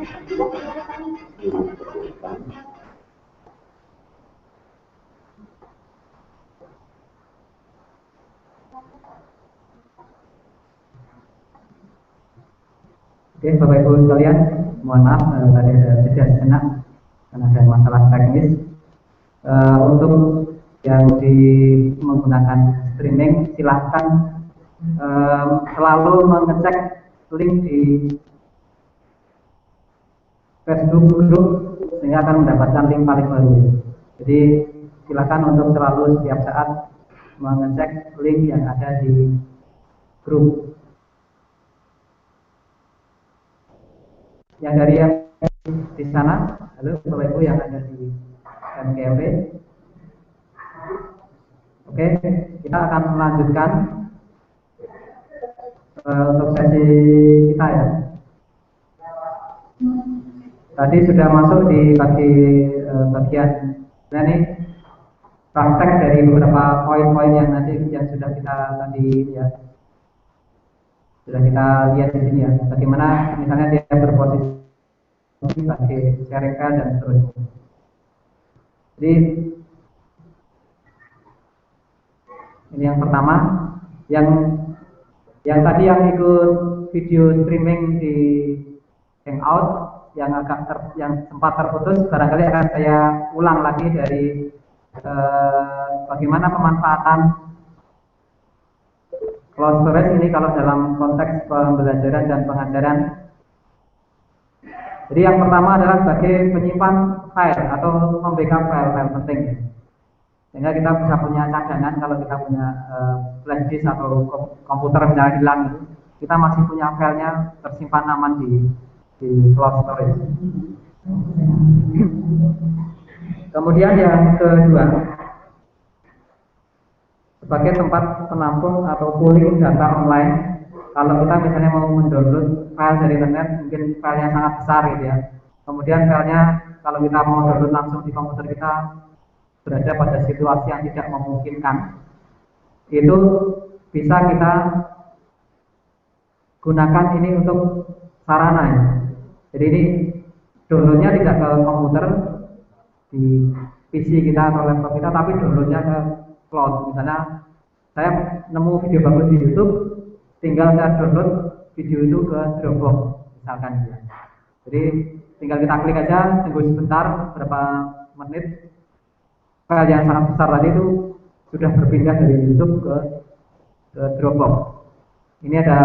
Oke, Bapak Ibu sekalian, mohon maaf tadi ada jeda sejenak karena ada masalah teknis. Untuk yang menggunakan streaming, silahkan selalu mengecek link di Facebook group sehingga akan mendapatkan link paling baru. Jadi silakan untuk selalu setiap saat mengecek link yang ada di grup. Yang dari yang di sana, halo Bapak Ibu yang ada di MKMP. Oke, kita akan melanjutkan untuk sesi kita ya. Tadi sudah masuk di bagian ini praktek dari beberapa poin-poin yang nanti yang sudah kita tadi ya. Sudah kita lihat di sini ya, bagaimana misalnya dia berposisi sebagai sharing file dan seterusnya. Jadi ini yang pertama, yang tadi yang ikut video streaming di Hangout yang yang sempat terputus, barangkali akan saya ulang lagi dari bagaimana pemanfaatan cloud storage ini kalau dalam konteks pembelajaran dan pengajaran. Jadi yang pertama adalah sebagai penyimpan file atau membackup file-file penting. Sehingga kita bisa punya cadangan kalau kita punya flash disk atau komputer misalnya hilang, kita masih punya filenya tersimpan aman di cloud storage. Kemudian yang kedua, sebagai tempat penampung atau pooling data online. Kalau kita misalnya mau mendownload file dari internet, mungkin filenya sangat besar gitu ya. Kemudian filenya kalau kita mau download langsung di komputer kita berada pada situasi yang tidak memungkinkan, itu bisa kita gunakan ini untuk sarana ya. Jadi ini downloadnya tidak ke komputer di PC kita atau laptop kita, tapi downloadnya ke cloud. Misalnya saya nemu video bagus di YouTube, tinggal saya download video itu ke Dropbox misalkan ya. Jadi tinggal kita klik aja, tunggu sebentar berapa menit, file yang sangat besar tadi itu sudah berpindah dari YouTube ke Dropbox. Ini ada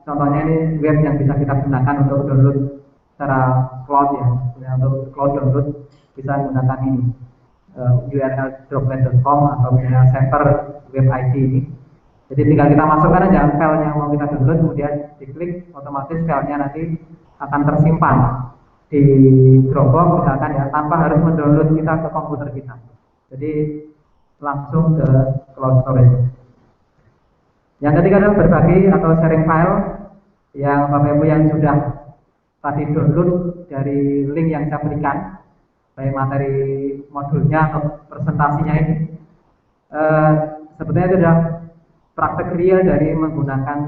contohnya, ini web yang bisa kita gunakan untuk download secara cloud ya. Untuk cloud download bisa menggunakan ini URL droplet.com atau misalnya server web ID ini. Jadi tinggal kita masukkan aja file yang mau kita download, kemudian diklik, otomatis filenya nanti akan tersimpan di Dropbox misalkan ya, tanpa harus mendownload kita ke komputer kita. Jadi langsung ke cloud storage. Yang ketiga adalah berbagi atau sharing file yang Bapak Ibu yang sudah tadi download dari link yang saya berikan, baik materi modulnya atau presentasinya ini. Sebetulnya itu adalah praktek real dari menggunakan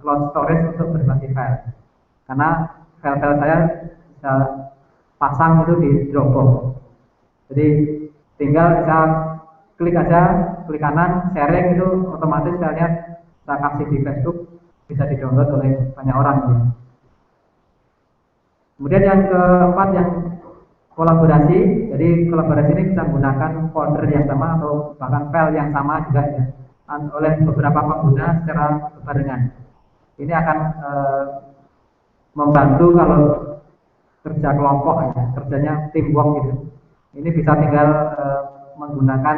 cloud storage untuk berbagi file. Karena file-file saya bisa pasang itu di Dropbox. Jadi tinggal bisa klik aja, klik kanan, sharing, itu otomatis filenya saya kasih di Facebook, bisa di-download oleh banyak orang ya. Kemudian yang keempat yang kolaborasi. Jadi kolaborasi ini bisa menggunakan folder yang sama atau bahkan file yang sama juga ya, oleh beberapa pengguna secara berbarengan. Ini akan membantu kalau kerja kelompok ya, kerjanya teamwork gitu. Ini bisa tinggal menggunakan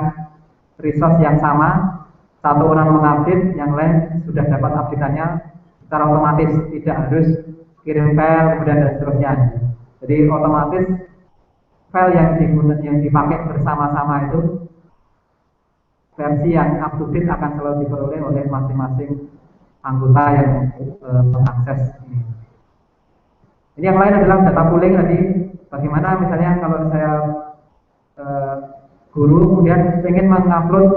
resource yang sama, satu orang mengupdate, yang lain sudah dapat update-annya secara otomatis, tidak harus kirim file kemudian dan seterusnya. Jadi otomatis file yang dipakai bersama-sama itu versi yang up to date akan selalu diperoleh oleh masing-masing anggota yang mengakses ini. Ini yang lain adalah data pooling tadi. Bagaimana misalnya kalau saya guru kemudian pengen mengupload,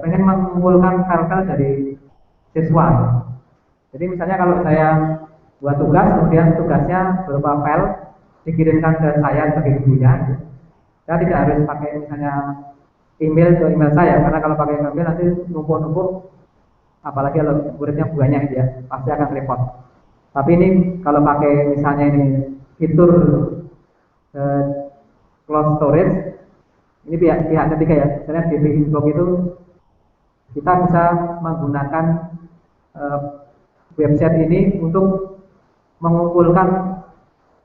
pengen mengumpulkan file-file dari siswa. Jadi misalnya kalau saya buat tugas, kemudian tugasnya berupa file dikirimkan ke saya sebagai gurunya. Saya tidak harus pakai misalnya email ke email saya, karena kalau pakai email nanti numpuk-numpuk, apalagi kalau muridnya banyak ya, pasti akan repot. Tapi ini kalau pakai misalnya ini fitur cloud storage, ini pihak ketiga ya, misalnya DB Inbox itu kita bisa menggunakan website ini untuk mengumpulkan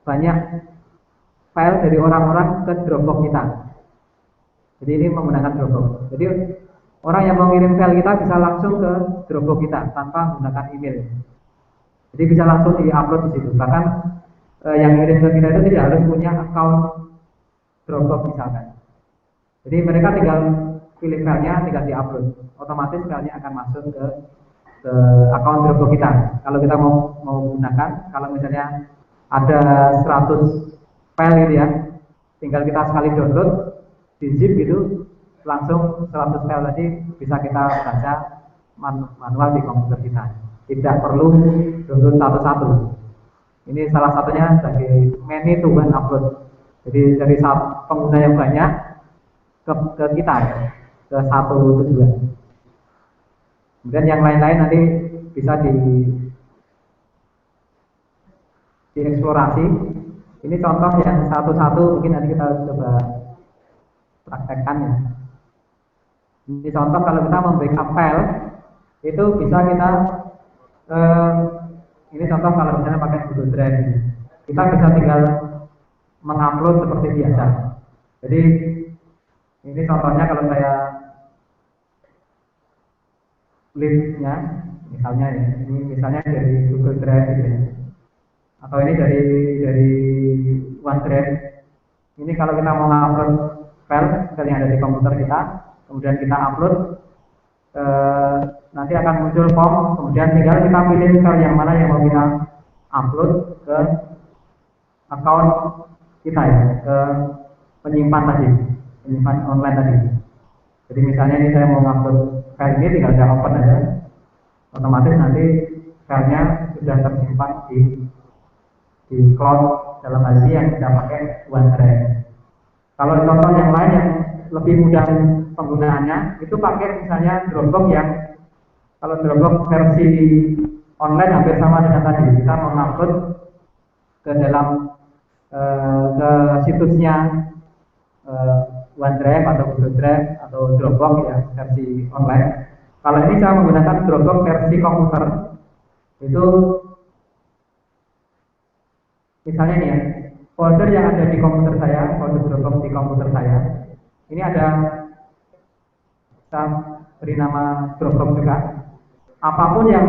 banyak file dari orang-orang ke Dropbox kita. Jadi ini menggunakan Dropbox. Jadi orang yang mau ngirim file kita bisa langsung ke Dropbox kita tanpa menggunakan email. Jadi bisa langsung di-upload di situ. Bahkan yang ngirim ke kita itu tidak harus punya account Dropbox misalkan. Jadi mereka tinggal pilih filenya, tinggal di-upload. Otomatis filenya akan masuk ke account Dropbox kita. Kalau kita mau menggunakan, kalau misalnya ada 100 file gitu ya, tinggal kita sekali download di zip gitu, langsung 100 file tadi bisa kita baca manual di komputer kita. Tidak perlu download satu-satu. Ini salah satunya sebagai many to one upload. Jadi dari pengguna yang banyak ke kita ya, ke satu tujuan. Kemudian yang lain-lain nanti bisa dieksplorasi. Ini contoh yang satu-satu mungkin nanti kita coba praktekkan ya. Ini contoh kalau kita membackup file itu bisa kita ini contoh kalau misalnya pakai Google Drive, kita bisa tinggal mengupload seperti biasa. Jadi ini contohnya kalau saya linknya misalnya ya, ini misalnya dari Google Drive gitu ya, atau ini dari OneDrive. Ini kalau kita mau upload file yang ada di komputer kita, kemudian kita upload, nanti akan muncul form, kemudian tinggal kita pilih file yang mana yang mau kita upload ke account kita ya, ke penyimpan tadi, penyimpan online tadi. Jadi misalnya ini saya mau upload file ini, tinggal saya open aja, otomatis nanti filenya sudah tersimpan di cloud, dalam hal ini yang kita pakai OneDrive. Kalau contoh yang lain yang lebih mudah penggunaannya, itu pakai misalnya Dropbox yang kalau Dropbox versi online hampir sama dengan tadi, kita mengupload ke dalam ke situsnya OneDrive atau Google Drive atau Dropbox ya versi online. Kalau ini saya menggunakan Dropbox versi komputer, itu misalnya nih ya, folder yang ada di komputer saya, folder Dropbox di komputer saya, ini ada, saya beri nama Dropbox juga. Apapun yang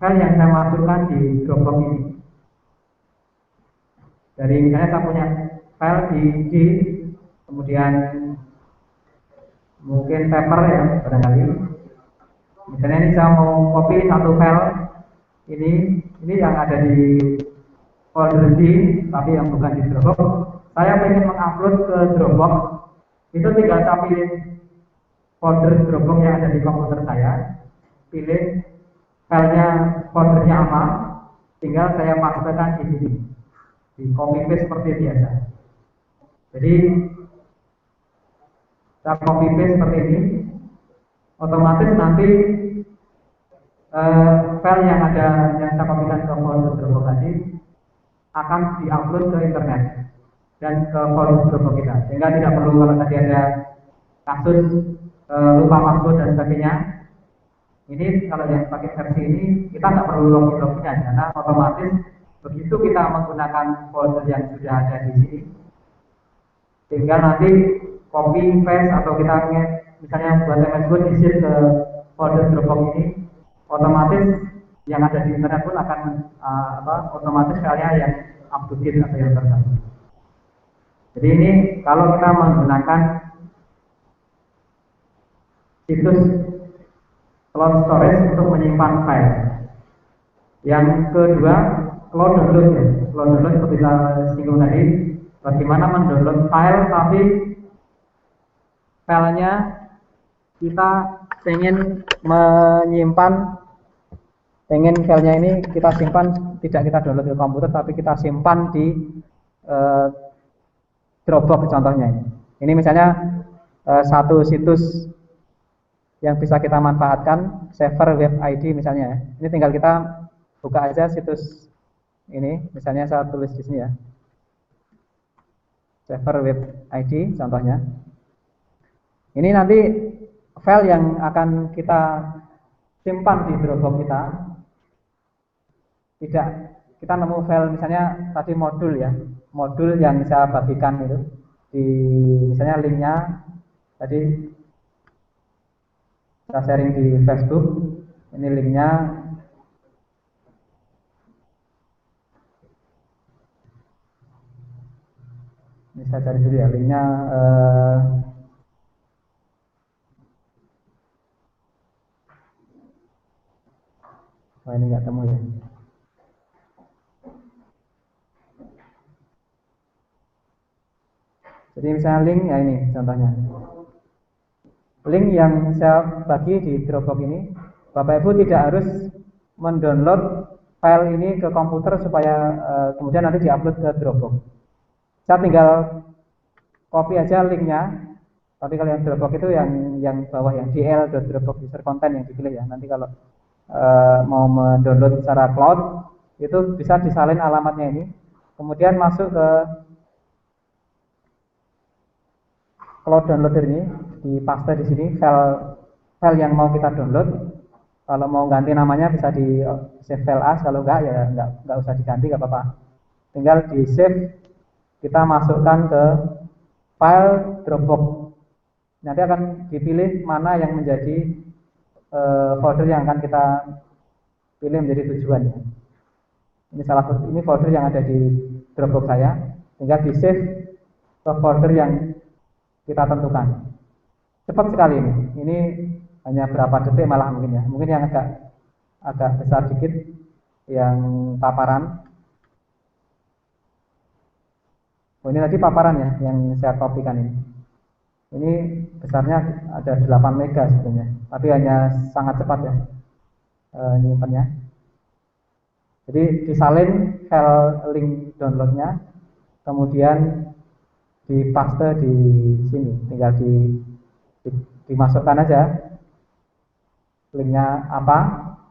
file yang saya masukkan di Dropbox ini, dari misalnya saya punya file di kemudian mungkin paper ya barangkali. Misalnya ini saya mau copy satu file ini yang ada di folder D, tapi yang bukan di Dropbox. Saya ingin mengupload ke Dropbox, itu tinggal saya pilih folder Dropbox yang ada di komputer saya, pilih filenya, foldernya apa, tinggal saya pastekan di sini, di copy paste seperti biasa. Jadi saya copy paste seperti ini, otomatis nanti file yang saya kopikan ke folder Dropbox tadi akan diupload ke internet dan ke folder Dropbox kita, sehingga tidak perlu kalau tadi ada kasus lupa password dan sebagainya. Ini kalau yang pakai versi ini kita nggak perlu login karena otomatis begitu kita menggunakan folder yang sudah ada di sini, tinggal nanti copy paste atau kita misalnya buat MS Word isi ke folder Dropbox ini, otomatis yang ada di internet pun akan otomatis filenya yang up to date atau yang terbaru. Jadi ini kalau kita menggunakan situs cloud storage untuk menyimpan file. Yang kedua, cloud download ya. Cloud download seperti saya singgung tadi, bagaimana mendownload file tapi filenya kita ingin menyimpan pengen filenya ini kita simpan, tidak kita download ke komputer, tapi kita simpan di Dropbox contohnya ini. Ini misalnya satu situs yang bisa kita manfaatkan, server web ID misalnya. Ini tinggal kita buka aja situs ini, misalnya saya tulis di sini ya, server web ID contohnya. Ini nanti file yang akan kita simpan di Dropbox kita. Tidak, kita nemu file misalnya tadi modul ya, modul yang saya bagikan itu di misalnya linknya tadi saya sharing di Facebook. Ini linknya ini saya cari dulu ya, linknya wah ini nggak temu ya. Jadi misalnya link ya, ini contohnya link yang saya bagi di Dropbox ini. Bapak Ibu tidak harus mendownload file ini ke komputer supaya kemudian nanti diupload ke Dropbox. Saya tinggal copy aja linknya. Tapi kalau yang Dropbox itu yang bawah yang dl.dropbox user content yang dipilih ya. Nanti kalau mau mendownload secara cloud itu bisa disalin alamatnya ini, kemudian masuk ke cloud downloader ini, dipaste di sini file yang mau kita download. Kalau mau ganti namanya bisa di save file as, kalau enggak ya enggak usah diganti, enggak apa-apa. Tinggal di save, kita masukkan ke file Dropbox. Nanti akan dipilih mana yang menjadi folder yang akan kita pilih menjadi tujuan. Ini salah satu, ini folder yang ada di Dropbox saya. Tinggal di save ke folder yang kita tentukan. Cepat sekali ini. Ini hanya berapa detik malah mungkin ya. Mungkin yang agak besar dikit yang paparan. Oh, ini tadi paparan ya yang saya kopikan ini. Ini besarnya ada 8 mega sebenarnya, tapi hanya sangat cepat ya nyimpannya. Jadi disalin file link downloadnya, kemudian dipaste di sini, tinggal dimasukkan aja linknya apa,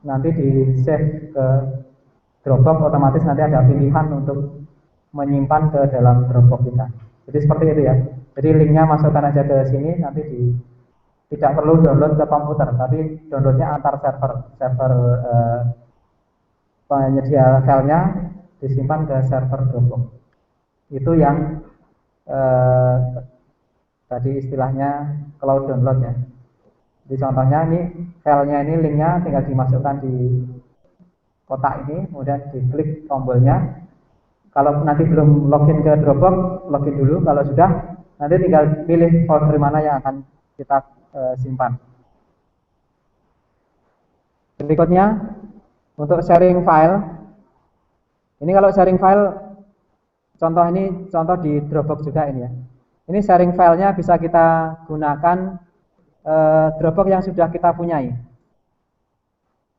nanti di save ke Dropbox, otomatis nanti ada pilihan untuk menyimpan ke dalam Dropbox kita. Jadi seperti itu ya. Jadi linknya masukkan aja ke sini, nanti tidak perlu download ke komputer, tapi downloadnya antar server penyedia filenya disimpan ke server Dropbox. Itu yang tadi istilahnya cloud download ya. Jadi contohnya ini filenya, ini linknya tinggal dimasukkan di kotak ini, kemudian diklik tombolnya. Kalau nanti belum login ke Dropbox, login dulu. Kalau sudah, nanti tinggal pilih folder mana yang akan kita simpan. Berikutnya untuk sharing file. Ini kalau sharing file, contoh di Dropbox juga ini ya. Ini sharing filenya bisa kita gunakan Dropbox yang sudah kita punyai.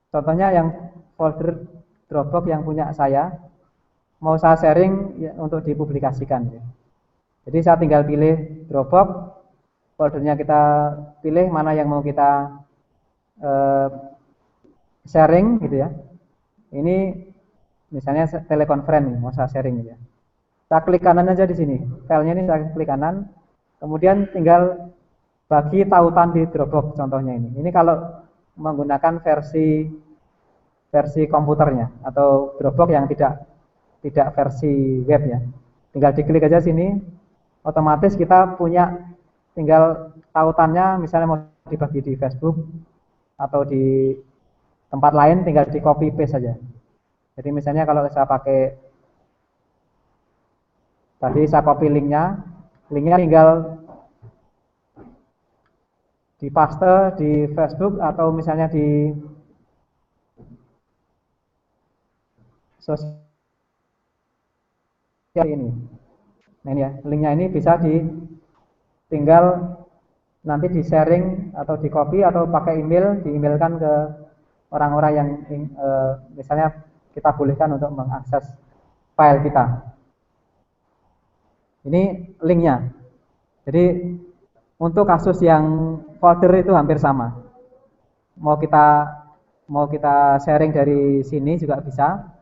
Contohnya yang folder Dropbox yang punya saya, mau saya sharing ya, untuk dipublikasikan ya. Jadi saya tinggal pilih Dropbox, foldernya kita pilih mana yang mau kita sharing gitu ya. Ini misalnya telekonferensi mau saya sharing gitu ya. Saya klik kanan aja di sini, filenya ini saya klik kanan, kemudian tinggal bagi tautan di Dropbox contohnya ini. Ini kalau menggunakan versi komputernya atau Dropbox yang tidak versi web ya. Tinggal diklik aja sini, otomatis kita punya tinggal tautannya, misalnya mau dibagi di Facebook atau di tempat lain, tinggal di copy paste saja. Jadi misalnya kalau saya pakai tadi saya copy linknya tinggal dipaste di Facebook atau misalnya di sosial ini. Nah ini ya, linknya ini bisa tinggal nanti di sharing atau di copy atau pakai email, di emailkan ke orang-orang yang misalnya kita bolehkan untuk mengakses file kita. Ini linknya. Jadi untuk kasus yang folder itu hampir sama. Mau kita sharing dari sini juga bisa.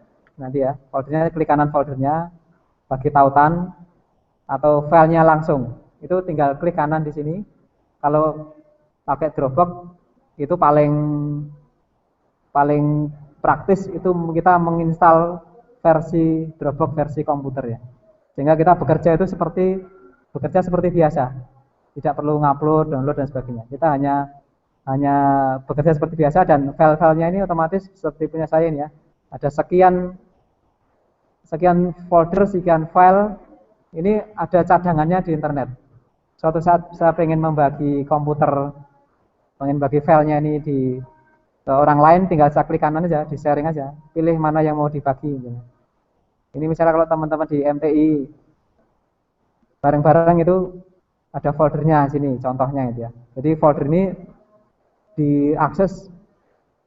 Nanti ya, foldernya klik kanan foldernya, bagi tautan atau filenya langsung. Itu tinggal klik kanan di sini. Kalau pakai Dropbox itu paling praktis itu kita menginstal versi Dropbox versi komputer ya. Sehingga kita bekerja seperti biasa. Tidak perlu ngupload, download dan sebagainya. Kita hanya bekerja seperti biasa dan file-filenya ini otomatis seperti punya saya ini ya. Ada sekian folder, sekian file. Ini ada cadangannya di internet. Suatu saat saya pengen membagi komputer, pengen bagi filenya ini ke orang lain, tinggal saya klik kanan aja, di sharing aja, pilih mana yang mau dibagi. Ini misalnya kalau teman-teman di MTI bareng-bareng itu ada foldernya sini, contohnya gitu ya. Jadi folder ini diakses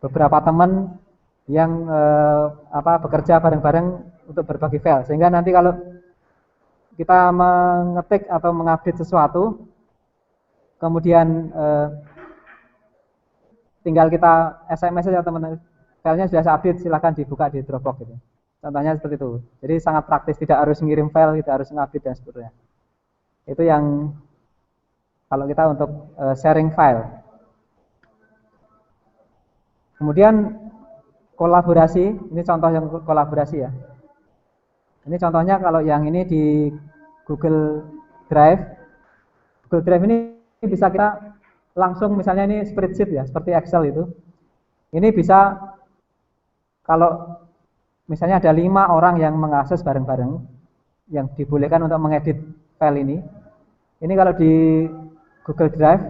beberapa teman yang bekerja bareng-bareng untuk berbagi file. Sehingga nanti kalau kita mengetik atau mengupdate sesuatu, kemudian tinggal kita SMS saja teman-teman, filenya sudah saya update, silahkan dibuka di Dropbox gitu. Contohnya seperti itu. Jadi sangat praktis, tidak harus ngirim file, tidak harus ngupdate dan seterusnya. Itu yang kalau kita untuk sharing file. Kemudian kolaborasi, ini contoh yang kolaborasi ya. Ini contohnya kalau yang ini di Google Drive. Google Drive ini bisa kita langsung, misalnya ini spreadsheet ya, seperti Excel itu. Ini bisa kalau misalnya ada 5 orang yang mengakses bareng-bareng, yang dibolehkan untuk mengedit file ini. Ini kalau di Google Drive,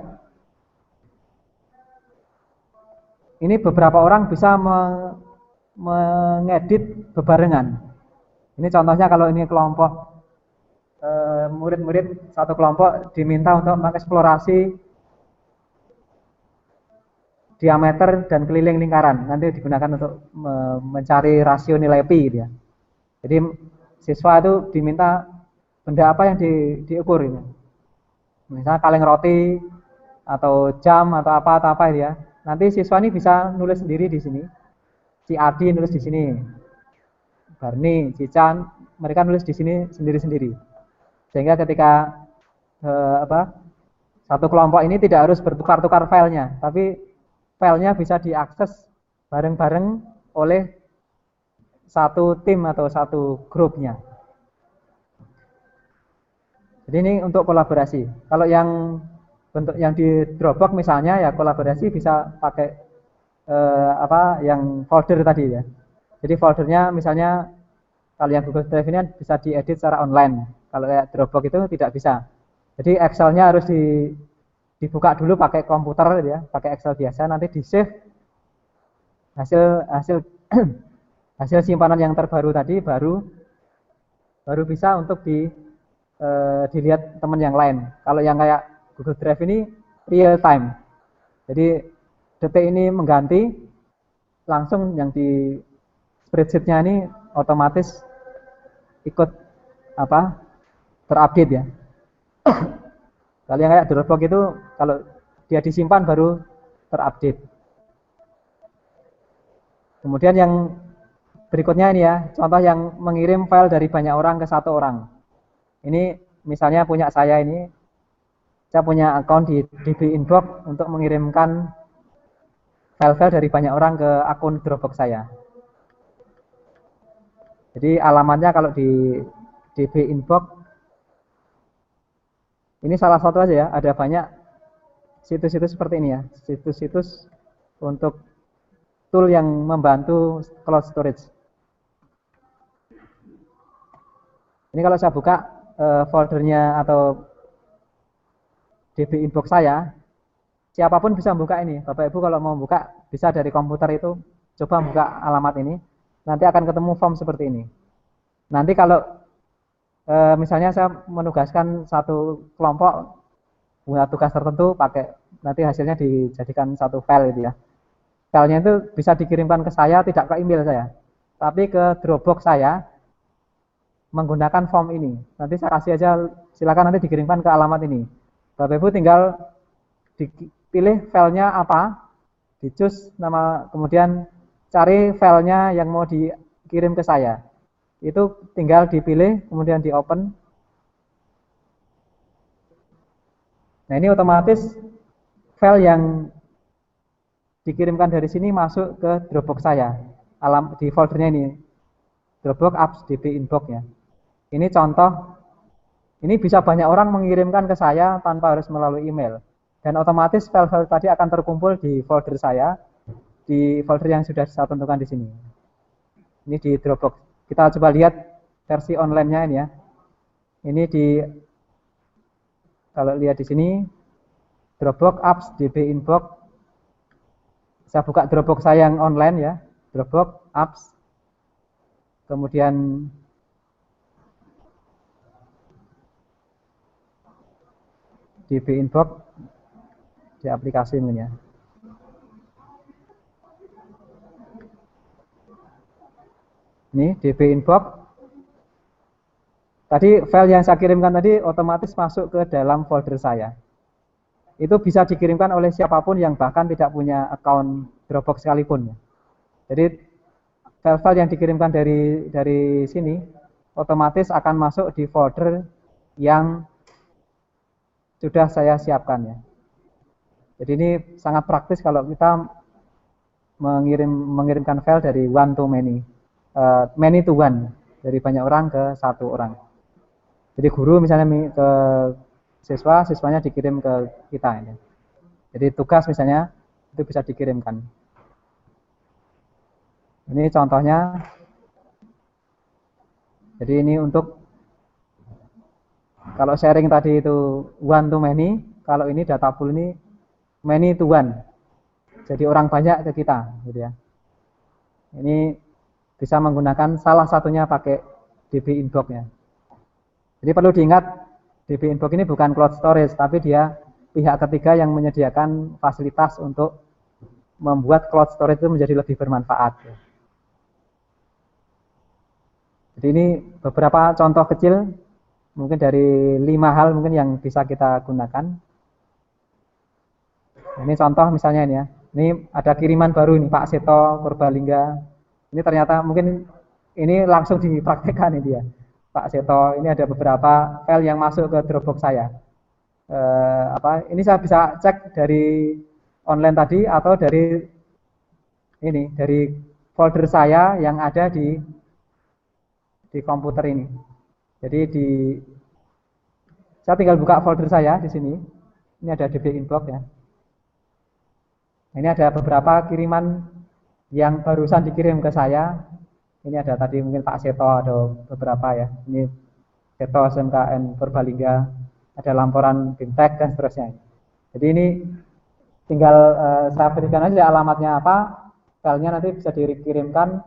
ini beberapa orang bisa mengedit bebarengan. Ini contohnya kalau ini kelompok murid-murid satu kelompok diminta untuk mengeksplorasi diameter dan keliling lingkaran. Nanti digunakan untuk mencari rasio nilai pi gitu ya. Jadi siswa itu diminta benda apa yang diukur ini. Misalnya kaleng roti atau jam atau apa ya. Nanti siswa ini bisa nulis sendiri di sini. Si Adi nulis di sini. Barni, Cican, mereka nulis di sini sendiri-sendiri. Sehingga ketika satu kelompok ini tidak harus bertukar-tukar filenya, tapi filenya bisa diakses bareng-bareng oleh satu tim atau satu grupnya. Jadi ini untuk kolaborasi. Kalau yang bentuk yang di Dropbox misalnya ya kolaborasi bisa pakai yang folder tadi ya. Jadi foldernya misalnya kalau yang Google Drive ini bisa diedit secara online. Kalau kayak Dropbox itu tidak bisa. Jadi Excel-nya harus dibuka dulu pakai komputer ya, pakai Excel biasa, nanti di-save hasil simpanan yang terbaru tadi baru bisa untuk dilihat teman yang lain. Kalau yang kayak Google Drive ini real time. Jadi detik ini mengganti, langsung yang di spreadsheet-nya ini otomatis ikut terupdate ya. Kalau yang kayak Dropbox itu kalau dia disimpan baru terupdate. Kemudian yang berikutnya ini ya, contoh yang mengirim file dari banyak orang ke satu orang. Ini misalnya punya saya ini, saya punya akun di DB Inbox untuk mengirimkan file-file dari banyak orang ke akun Dropbox saya. Jadi alamatnya kalau di DB Inbox, ini salah satu aja ya, ada banyak situs-situs seperti ini ya, situs-situs untuk tool yang membantu cloud storage. Ini kalau saya buka foldernya atau DB Inbox saya, siapapun bisa buka ini. Bapak Ibu kalau mau buka bisa dari komputer itu, coba buka alamat ini, nanti akan ketemu form seperti ini. Nanti kalau misalnya saya menugaskan satu kelompok punya tugas tertentu, pakai nanti hasilnya dijadikan satu file gitu ya. filenya itu bisa dikirimkan ke saya, tidak ke email saya, tapi ke Dropbox saya menggunakan form ini. Nanti saya kasih aja, silakan nanti dikirimkan ke alamat ini. Bapak Ibu tinggal dipilih filenya apa, di choose nama, kemudian cari filenya yang mau dikirim ke saya. Itu tinggal dipilih, kemudian di open. Nah, ini otomatis file yang dikirimkan dari sini masuk ke Dropbox saya. Di foldernya ini, Dropbox apps db inbox ya. Ini contoh, ini bisa banyak orang mengirimkan ke saya tanpa harus melalui email. Dan otomatis file-file tadi akan terkumpul di folder saya, di folder yang sudah saya tentukan di sini. Ini di Dropbox. Kita coba lihat versi online-nya ini ya. Ini kalau lihat di sini, Dropbox apps db inbox. Saya buka Dropbox saya yang online ya, Dropbox apps, kemudian db inbox di aplikasi ini ya. Ini db inbox. Tadi file yang saya kirimkan tadi otomatis masuk ke dalam folder saya. Itu bisa dikirimkan oleh siapapun yang bahkan tidak punya account Dropbox sekalipun. Jadi file-file yang dikirimkan dari sini otomatis akan masuk di folder yang sudah saya siapkan ya. Jadi ini sangat praktis kalau kita mengirimkan file dari one to many, many to one, dari banyak orang ke satu orang. Jadi guru misalnya ke siswa, siswanya dikirim ke kita ini. Jadi tugas misalnya itu bisa dikirimkan. Ini contohnya. Jadi ini untuk kalau sharing tadi itu one to many, kalau ini data pool ini many to one. Jadi orang banyak ke kita, gitu ya. Ini bisa menggunakan salah satunya pakai db inbox ya. Jadi perlu diingat, db inbox ini bukan cloud storage, tapi dia pihak ketiga yang menyediakan fasilitas untuk membuat cloud storage itu menjadi lebih bermanfaat. Jadi ini beberapa contoh kecil, mungkin dari 5 hal mungkin yang bisa kita gunakan. Ini contoh misalnya ini ya. Ini ada kiriman baru ini Pak Seto Purbalingga. Ini ternyata mungkin ini langsung dipraktekkan ini dia. Pak Seto, ini ada beberapa file yang masuk ke Dropbox saya. Ini saya bisa cek dari online tadi atau dari folder saya yang ada di komputer ini. Jadi saya tinggal buka folder saya di sini. Ini ada db inbox ya. Ini ada beberapa kiriman yang barusan dikirim ke saya. Ini ada tadi mungkin Pak Seto, ada beberapa ya. Ini Seto SMKN Purbalingga, ada laporan Bimtek dan seterusnya. Jadi ini tinggal saya berikan aja alamatnya apa, filenya nanti bisa dikirimkan.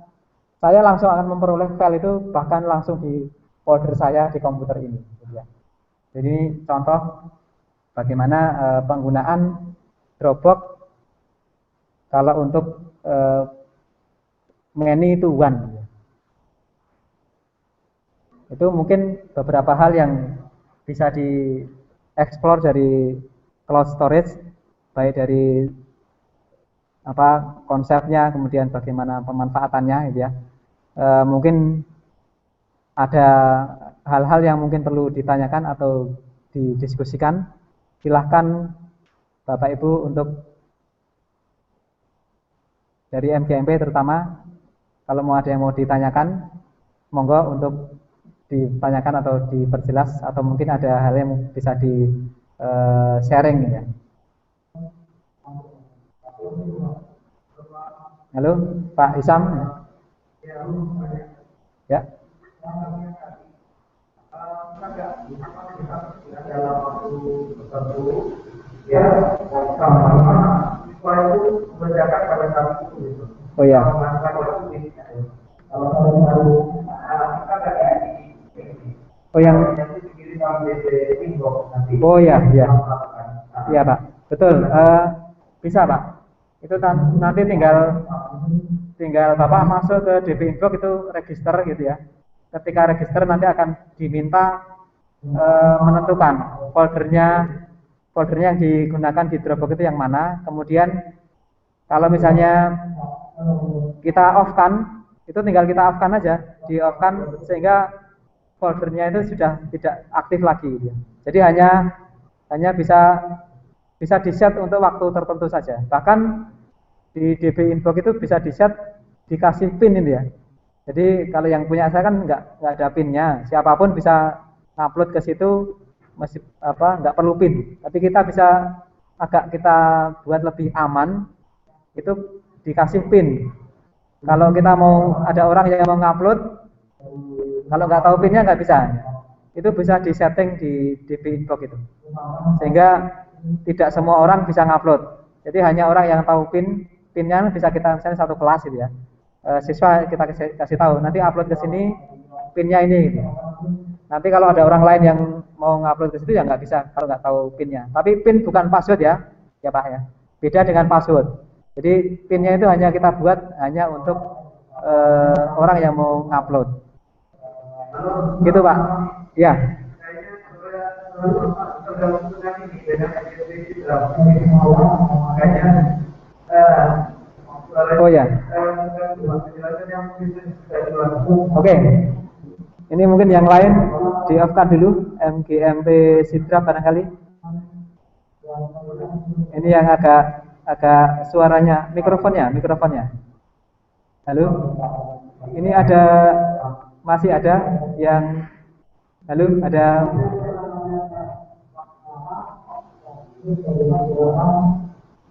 Saya langsung akan memperoleh file itu bahkan langsung di folder saya di komputer ini. Jadi ini contoh bagaimana penggunaan Dropbox kalau untuk many to one. Itu mungkin beberapa hal yang bisa dieksplor dari cloud storage, baik dari konsepnya, kemudian bagaimana pemanfaatannya, gitu ya. Mungkin ada hal-hal yang mungkin perlu ditanyakan atau didiskusikan. Silahkan Bapak Ibu untuk dari MGMP terutama, kalau mau ada yang mau ditanyakan, monggo untuk ditanyakan atau diperjelas, atau mungkin ada hal yang bisa di sharing ya. Halo Pak Isam ya. Oh ya. Oh yang oh ya ya. Iya Pak, betul. Bisa Pak. Itu nanti tinggal Bapak masuk ke DB Inbox itu register gitu ya. Ketika register nanti akan diminta menentukan foldernya yang digunakan di Dropbox itu yang mana. Kemudian kalau misalnya kita off kan, itu tinggal kita off kan aja, di off kan sehingga foldernya itu sudah tidak aktif lagi gitu ya. Jadi hanya bisa di-set untuk waktu tertentu saja. Bahkan di DB Inbox itu bisa di-set dikasih pin ini ya. Jadi kalau yang punya saya kan nggak ada pinnya, siapapun bisa upload ke situ, masih nggak perlu pin. Tapi kita bisa agak kita buat lebih aman, itu dikasih pin. Kalau kita mau ada orang yang mau ngupload, kalau nggak tahu pinnya nggak bisa. Itu bisa disetting di DB Inbox itu, sehingga tidak semua orang bisa ngupload. Jadi hanya orang yang tahu pinnya bisa kita misalnya satu kelas gitu ya. Siswa kita kasih tahu nanti upload ke sini pinnya ini gitu. Nanti kalau ada orang lain yang mau ngupload ke situ ya nggak bisa kalau nggak tahu pinnya. Tapi pin bukan password ya Pak ya. Beda dengan password. Jadi pinnya itu hanya kita buat hanya untuk orang yang mau ngupload. Gitu Pak. Ya. Oh ya. Oke. Ini mungkin yang lain di off-kan dulu, MGMP Sidra barangkali. Ini yang agak suaranya, mikrofonnya. Halo. Ini masih ada yang halo, ada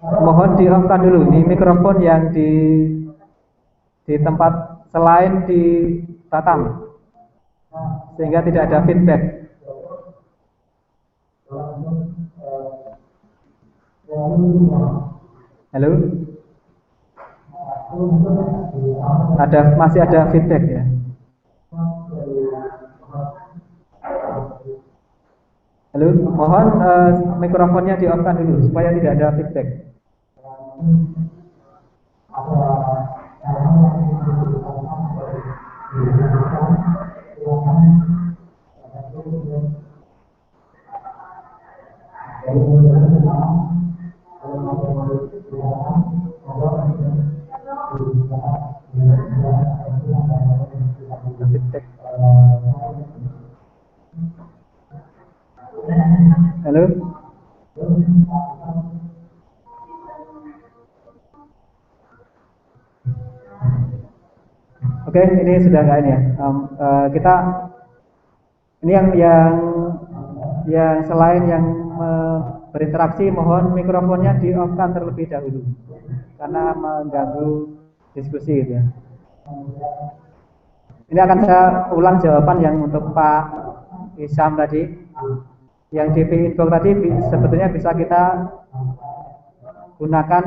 mohon di off-kan dulu. Ini mikrofon yang di tempat selain di Batam, sehingga tidak ada feedback. Halo, masih ada feedback ya. Halo, mohon mikrofonnya di off-kan dulu supaya tidak ada feedback. Halo. Oke, ini sudah nggak ini ya. Kita ini yang selain yang berinteraksi, mohon mikrofonnya di off-kan terlebih dahulu karena mengganggu diskusi gitu ya. Ini akan saya ulang jawaban yang untuk Pak Isam tadi. Yang DB Inbox tadi sebetulnya bisa kita gunakan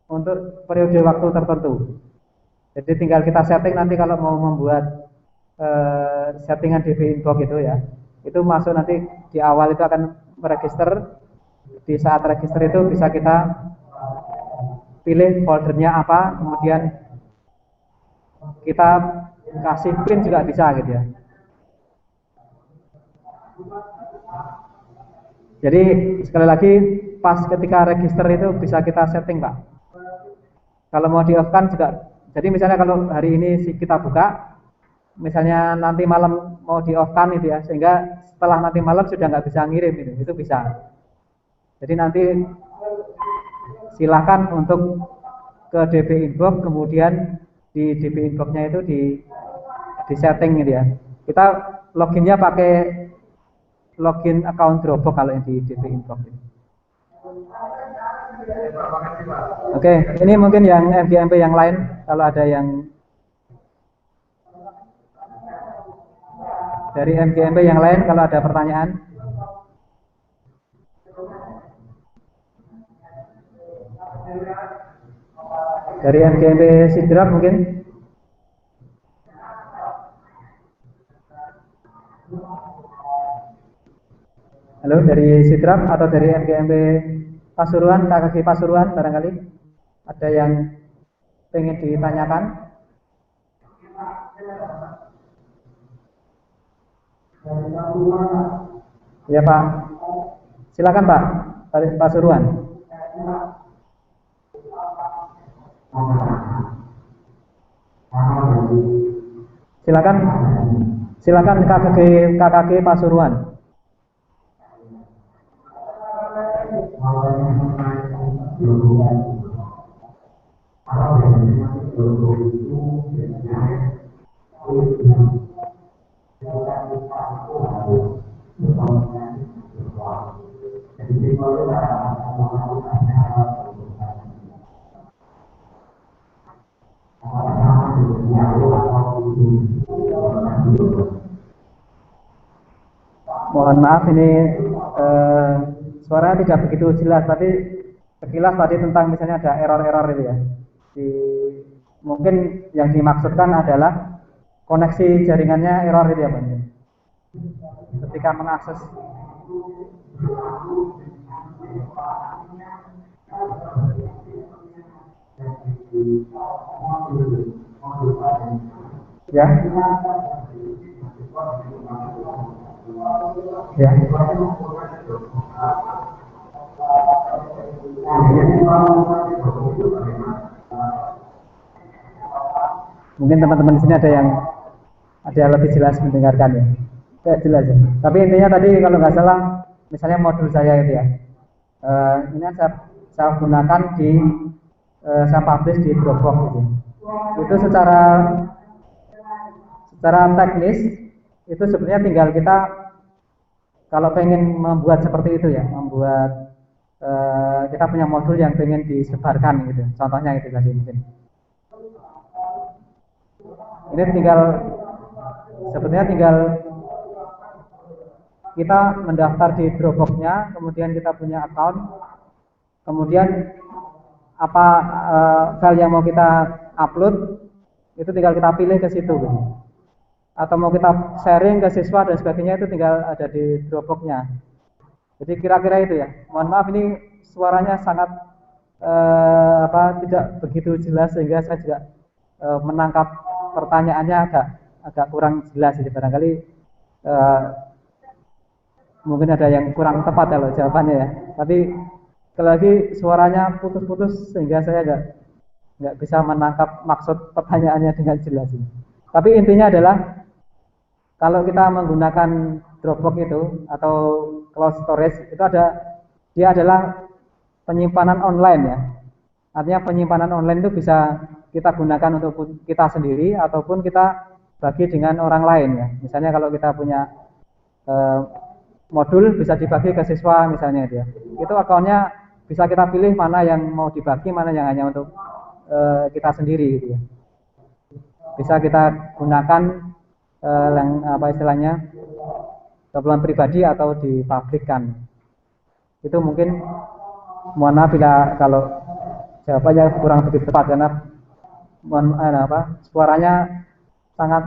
untuk periode waktu tertentu. Jadi tinggal kita setting nanti kalau mau membuat settingan DB Inbox itu ya, itu masuk nanti di awal itu akan meregister. Di saat register itu bisa kita pilih foldernya apa, kemudian kita kasih pin juga bisa gitu ya. Jadi sekali lagi pas ketika register itu bisa kita setting Pak. Kalau mau di off kan juga. Jadi misalnya kalau hari ini kita buka, misalnya nanti malam mau di off kan itu ya, sehingga setelah nanti malam sudah nggak bisa ngirim itu bisa. Jadi nanti silahkan untuk ke DB Inbox, kemudian di DB Inbox-nya itu di setting gitu ya. Kita loginnya pakai login account Dropbox kalau yang di DB Inbox ini. Oke, ini mungkin yang MGMP yang lain kalau ada yang dari MGMP yang lain kalau ada pertanyaan. Dari MGMP Sidrap mungkin. Halo, dari Sidrap atau dari MGMP Pasuruan, KKG Pasuruan barangkali. Ada yang pengen ditanyakan? Ya Pak, silakan Pak, Pak Suruhan. Silakan KKG Pasuruan. Mohon maaf ini suaranya tidak begitu jelas, tapi sekilas tadi tentang misalnya ada error-error itu ya. Mungkin yang dimaksudkan adalah koneksi jaringannya error itu ya Pak. Ketika mengakses. Ya. Ya. Mungkin teman-teman di sini ada yang lebih jelas mendengarkan ya. Kayak jelas ya. Tapi intinya tadi kalau nggak salah, misalnya modul saya itu ya, ini saya gunakan di saya publish di Dropbox gitu. Itu secara teknis itu sebenarnya tinggal kita kalau pengen membuat seperti itu ya, membuat kita punya modul yang pengen disebarkan gitu. Contohnya itu tadi mungkin. Ini sebenarnya tinggal kita mendaftar di Dropbox-nya, kemudian kita punya account, kemudian apa file yang mau kita upload itu tinggal kita pilih ke situ gitu. Atau mau kita sharing ke siswa dan sebagainya itu tinggal ada di Dropbox-nya. Jadi kira-kira itu ya. Mohon maaf ini suaranya sangat tidak begitu jelas sehingga saya juga menangkap pertanyaannya agak kurang jelas. Jadi barangkali mungkin ada yang kurang tepat kalau jawabannya ya. Tapi sekali lagi suaranya putus-putus sehingga saya nggak bisa menangkap maksud pertanyaannya dengan jelas. Tapi intinya adalah kalau kita menggunakan Dropbox itu atau cloud storage itu dia adalah penyimpanan online ya. Artinya penyimpanan online itu bisa kita gunakan untuk kita sendiri ataupun kita bagi dengan orang lain ya. Misalnya kalau kita punya modul bisa dibagi ke siswa misalnya dia. Itu akunnya bisa kita pilih mana yang mau dibagi, mana yang hanya untuk kita sendiri gitu ya. Bisa kita gunakan yang istilahnya keperluan pribadi atau dipublikkan. Itu mungkin mohon maaf bila kalau jawabannya kurang begitu tepat karena suaranya sangat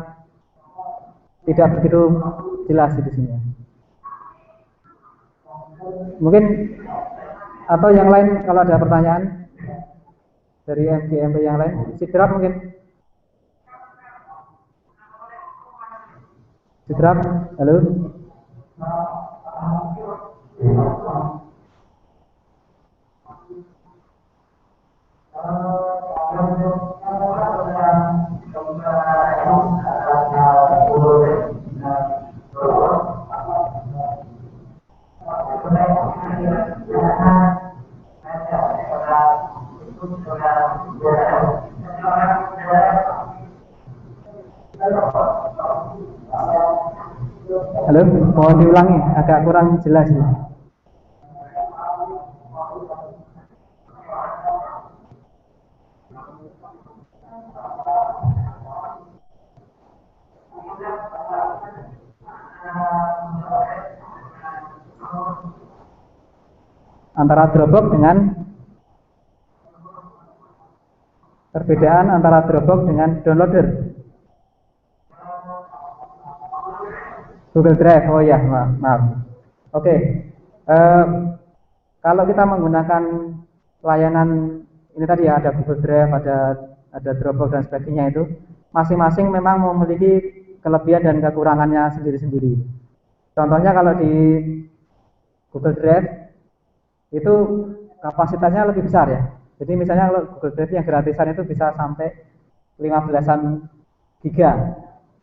tidak begitu jelas di sini. Mungkin atau yang lain kalau ada pertanyaan dari MGMP yang lain, Sidrap mungkin. Sidrap, halo. Halo, mohon diulangi, agak kurang jelas ya. Antara Dropbox dengan perbedaan antara Dropbox dengan downloader. Google Drive, oh ya, maaf. Oke, kalau kita menggunakan layanan ini tadi ya, ada Google Drive, ada Dropbox dan sebagainya, itu masing-masing memang memiliki kelebihan dan kekurangannya sendiri-sendiri. Contohnya kalau di Google Drive itu kapasitasnya lebih besar ya. Jadi misalnya kalau Google Drive yang gratisan itu bisa sampai 15-an giga.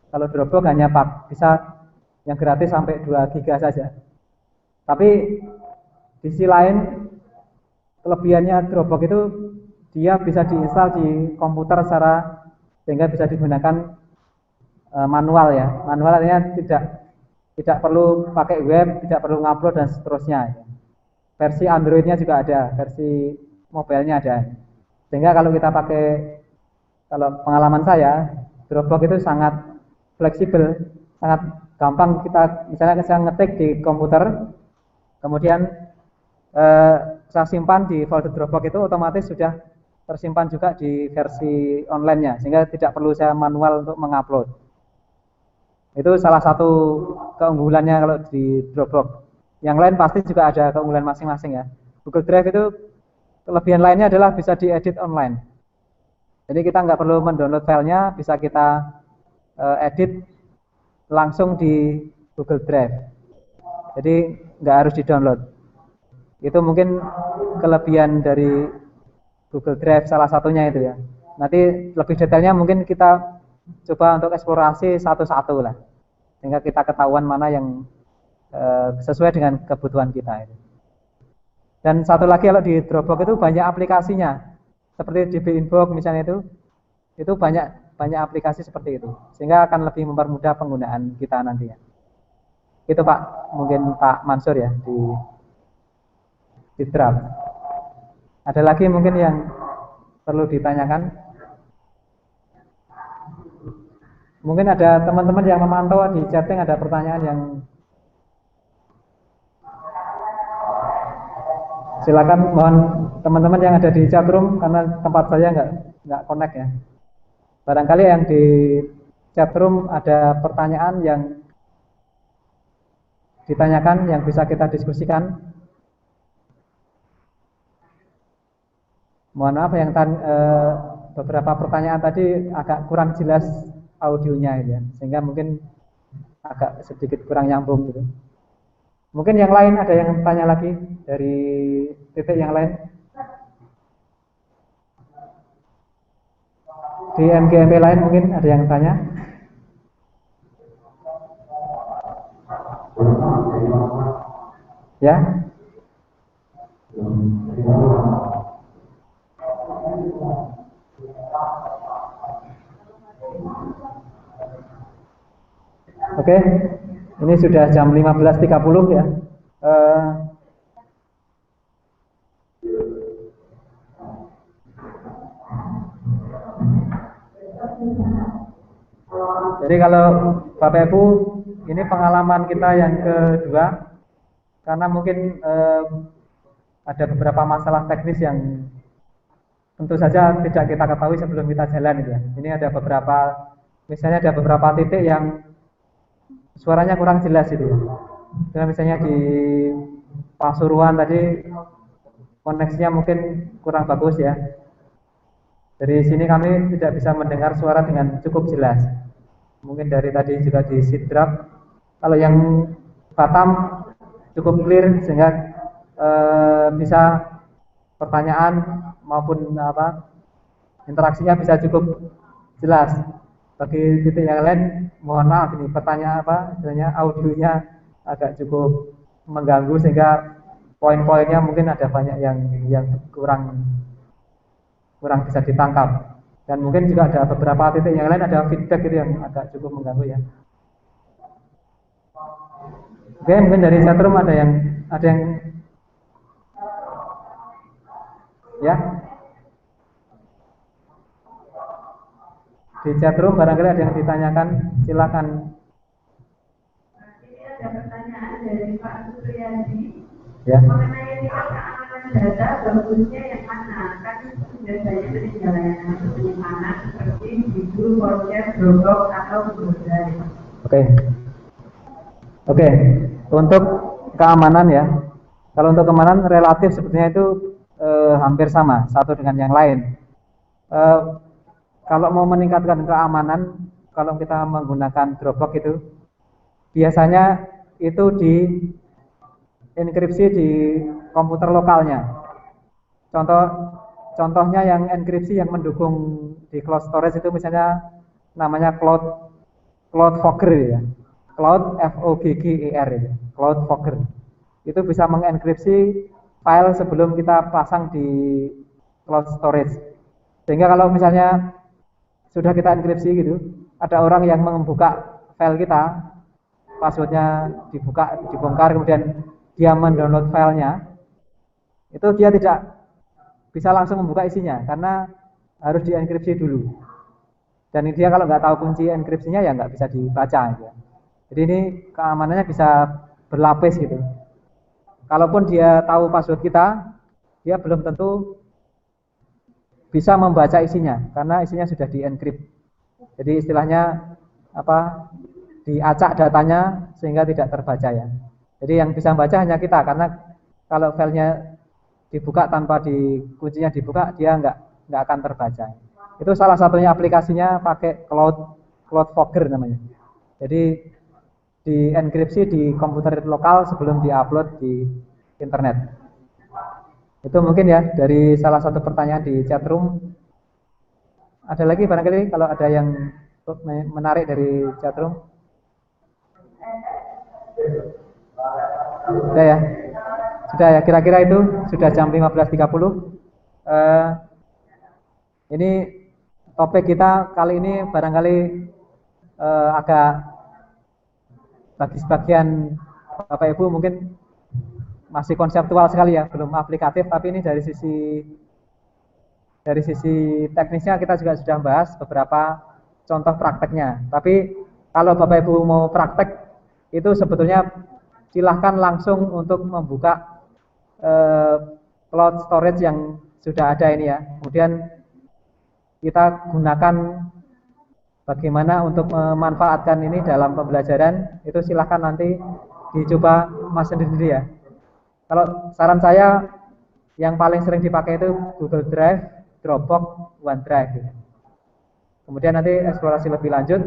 Kalau Dropbox hanya bisa yang gratis sampai 2 giga saja. Tapi di sisi lain kelebihannya Dropbox itu dia bisa diinstal di komputer sehingga bisa digunakan manual ya. Manual artinya tidak perlu pakai web, tidak perlu ngupload dan seterusnya. Versi Androidnya juga ada, versi mobilenya ada. Sehingga kalau pengalaman saya, Dropbox itu sangat fleksibel, sangat gampang. Misalnya saya ngetik di komputer, kemudian saya simpan di folder Dropbox, itu otomatis sudah tersimpan juga di versi online-nya, sehingga tidak perlu saya manual untuk mengupload. Itu salah satu keunggulannya kalau di Dropbox. Yang lain pasti juga ada keunggulan masing-masing ya. Google Drive itu kelebihan lainnya adalah bisa diedit online. Jadi kita nggak perlu mendownload filenya, bisa kita edit langsung di Google Drive. Jadi nggak harus di-download. Itu mungkin kelebihan dari Google Drive salah satunya itu ya. Nanti lebih detailnya mungkin kita coba untuk eksplorasi satu-satu lah, sehingga kita ketahuan mana yang sesuai dengan kebutuhan kita. Dan satu lagi, kalau di Dropbox itu banyak aplikasinya, seperti DB Inbox misalnya, itu banyak aplikasi seperti itu, sehingga akan lebih mempermudah penggunaan kita nantinya. Itu Pak, mungkin Pak Mansur ya di draft. Ada lagi mungkin yang perlu ditanyakan? Mungkin ada teman-teman yang memantau di chatting, ada pertanyaan yang silakan, mohon teman-teman yang ada di chatroom, karena tempat saya nggak connect ya. Barangkali yang di chatroom ada pertanyaan yang ditanyakan yang bisa kita diskusikan. Mohon maaf yang beberapa pertanyaan tadi agak kurang jelas audionya ya, sehingga mungkin agak sedikit kurang nyambung gitu. Mungkin yang lain ada yang tanya lagi dari titik yang lain? Di MGMP lain mungkin ada yang tanya? Ya? Oke, ini sudah jam 15.30 ya. Jadi kalau Bapak Ibu, ini pengalaman kita yang kedua, karena mungkin ada beberapa masalah teknis yang tentu saja tidak kita ketahui sebelum kita jalan gitu ya. Ini ada misalnya ada beberapa titik yang suaranya kurang jelas itu ya. Jadi misalnya di Pasuruan tadi koneksinya mungkin kurang bagus ya. Dari sini kami tidak bisa mendengar suara dengan cukup jelas. Mungkin dari tadi juga di Sidrap. Kalau yang Batam cukup clear, sehingga bisa pertanyaan maupun interaksinya bisa cukup jelas. Bagi titik yang lain, mohon maaf, ini pertanyaan audionya agak cukup mengganggu, sehingga poin-poinnya mungkin ada banyak yang kurang bisa ditangkap. Dan mungkin juga ada beberapa titik yang lain ada feedback itu yang agak cukup mengganggu ya. Oke, mungkin dari chatroom ada yang ya. Di chatroom barangkali ada yang ditanyakan, silakan. Ini ada pertanyaan dari Pak Supriyadi. Ya. Mengenai keamanan data, bagusnya yang mana? Kan biasanya peninggalan penyimpanan seperti Google, Voucher, Dropbox atau Google Drive. Oke. Untuk keamanan ya. Kalau untuk keamanan relatif sebetulnya itu hampir sama satu dengan yang lain. Kalau mau meningkatkan keamanan, kalau kita menggunakan Dropbox itu biasanya itu di enkripsi di komputer lokalnya. Contohnya yang enkripsi yang mendukung di cloud storage itu misalnya namanya Cloudfogger ya. Cloud Fogger ya. Cloudfogger. Itu bisa mengenkripsi file sebelum kita pasang di cloud storage. Sehingga kalau misalnya sudah kita enkripsi gitu, ada orang yang membuka file kita, passwordnya dibongkar, kemudian dia mendownload filenya, itu dia tidak bisa langsung membuka isinya karena harus dienkripsi dulu. Dan dia kalau nggak tahu kunci enkripsinya ya nggak bisa dibaca gitu. Jadi ini keamanannya bisa berlapis gitu. Kalaupun dia tahu password kita, dia belum tentu bisa membaca isinya karena isinya sudah dienkrip. Jadi istilahnya diacak datanya sehingga tidak terbaca ya. Jadi yang bisa membaca hanya kita karena kalau filenya dibuka tanpa kuncinya dibuka, dia nggak akan terbaca. Itu salah satunya aplikasinya pakai Cloudfogger namanya. Jadi dienkripsi di komputer lokal sebelum diupload di internet. Itu mungkin ya dari salah satu pertanyaan di chatroom. Ada lagi barangkali kalau ada yang menarik dari chatroom. Sudah ya? Sudah ya, kira-kira itu sudah jam 15.30. Ini topik kita kali ini barangkali agak bagi sebagian Bapak Ibu mungkin masih konseptual sekali ya, belum aplikatif, tapi ini dari sisi teknisnya kita juga sudah bahas beberapa contoh prakteknya. Tapi kalau Bapak Ibu mau praktek itu sebetulnya silahkan langsung untuk membuka cloud storage yang sudah ada ini ya. Kemudian kita gunakan bagaimana untuk memanfaatkan ini dalam pembelajaran, itu silahkan nanti dicoba Mas sendiri ya. Kalau saran saya yang paling sering dipakai itu Google Drive, Dropbox, OneDrive gitu. Kemudian nanti eksplorasi lebih lanjut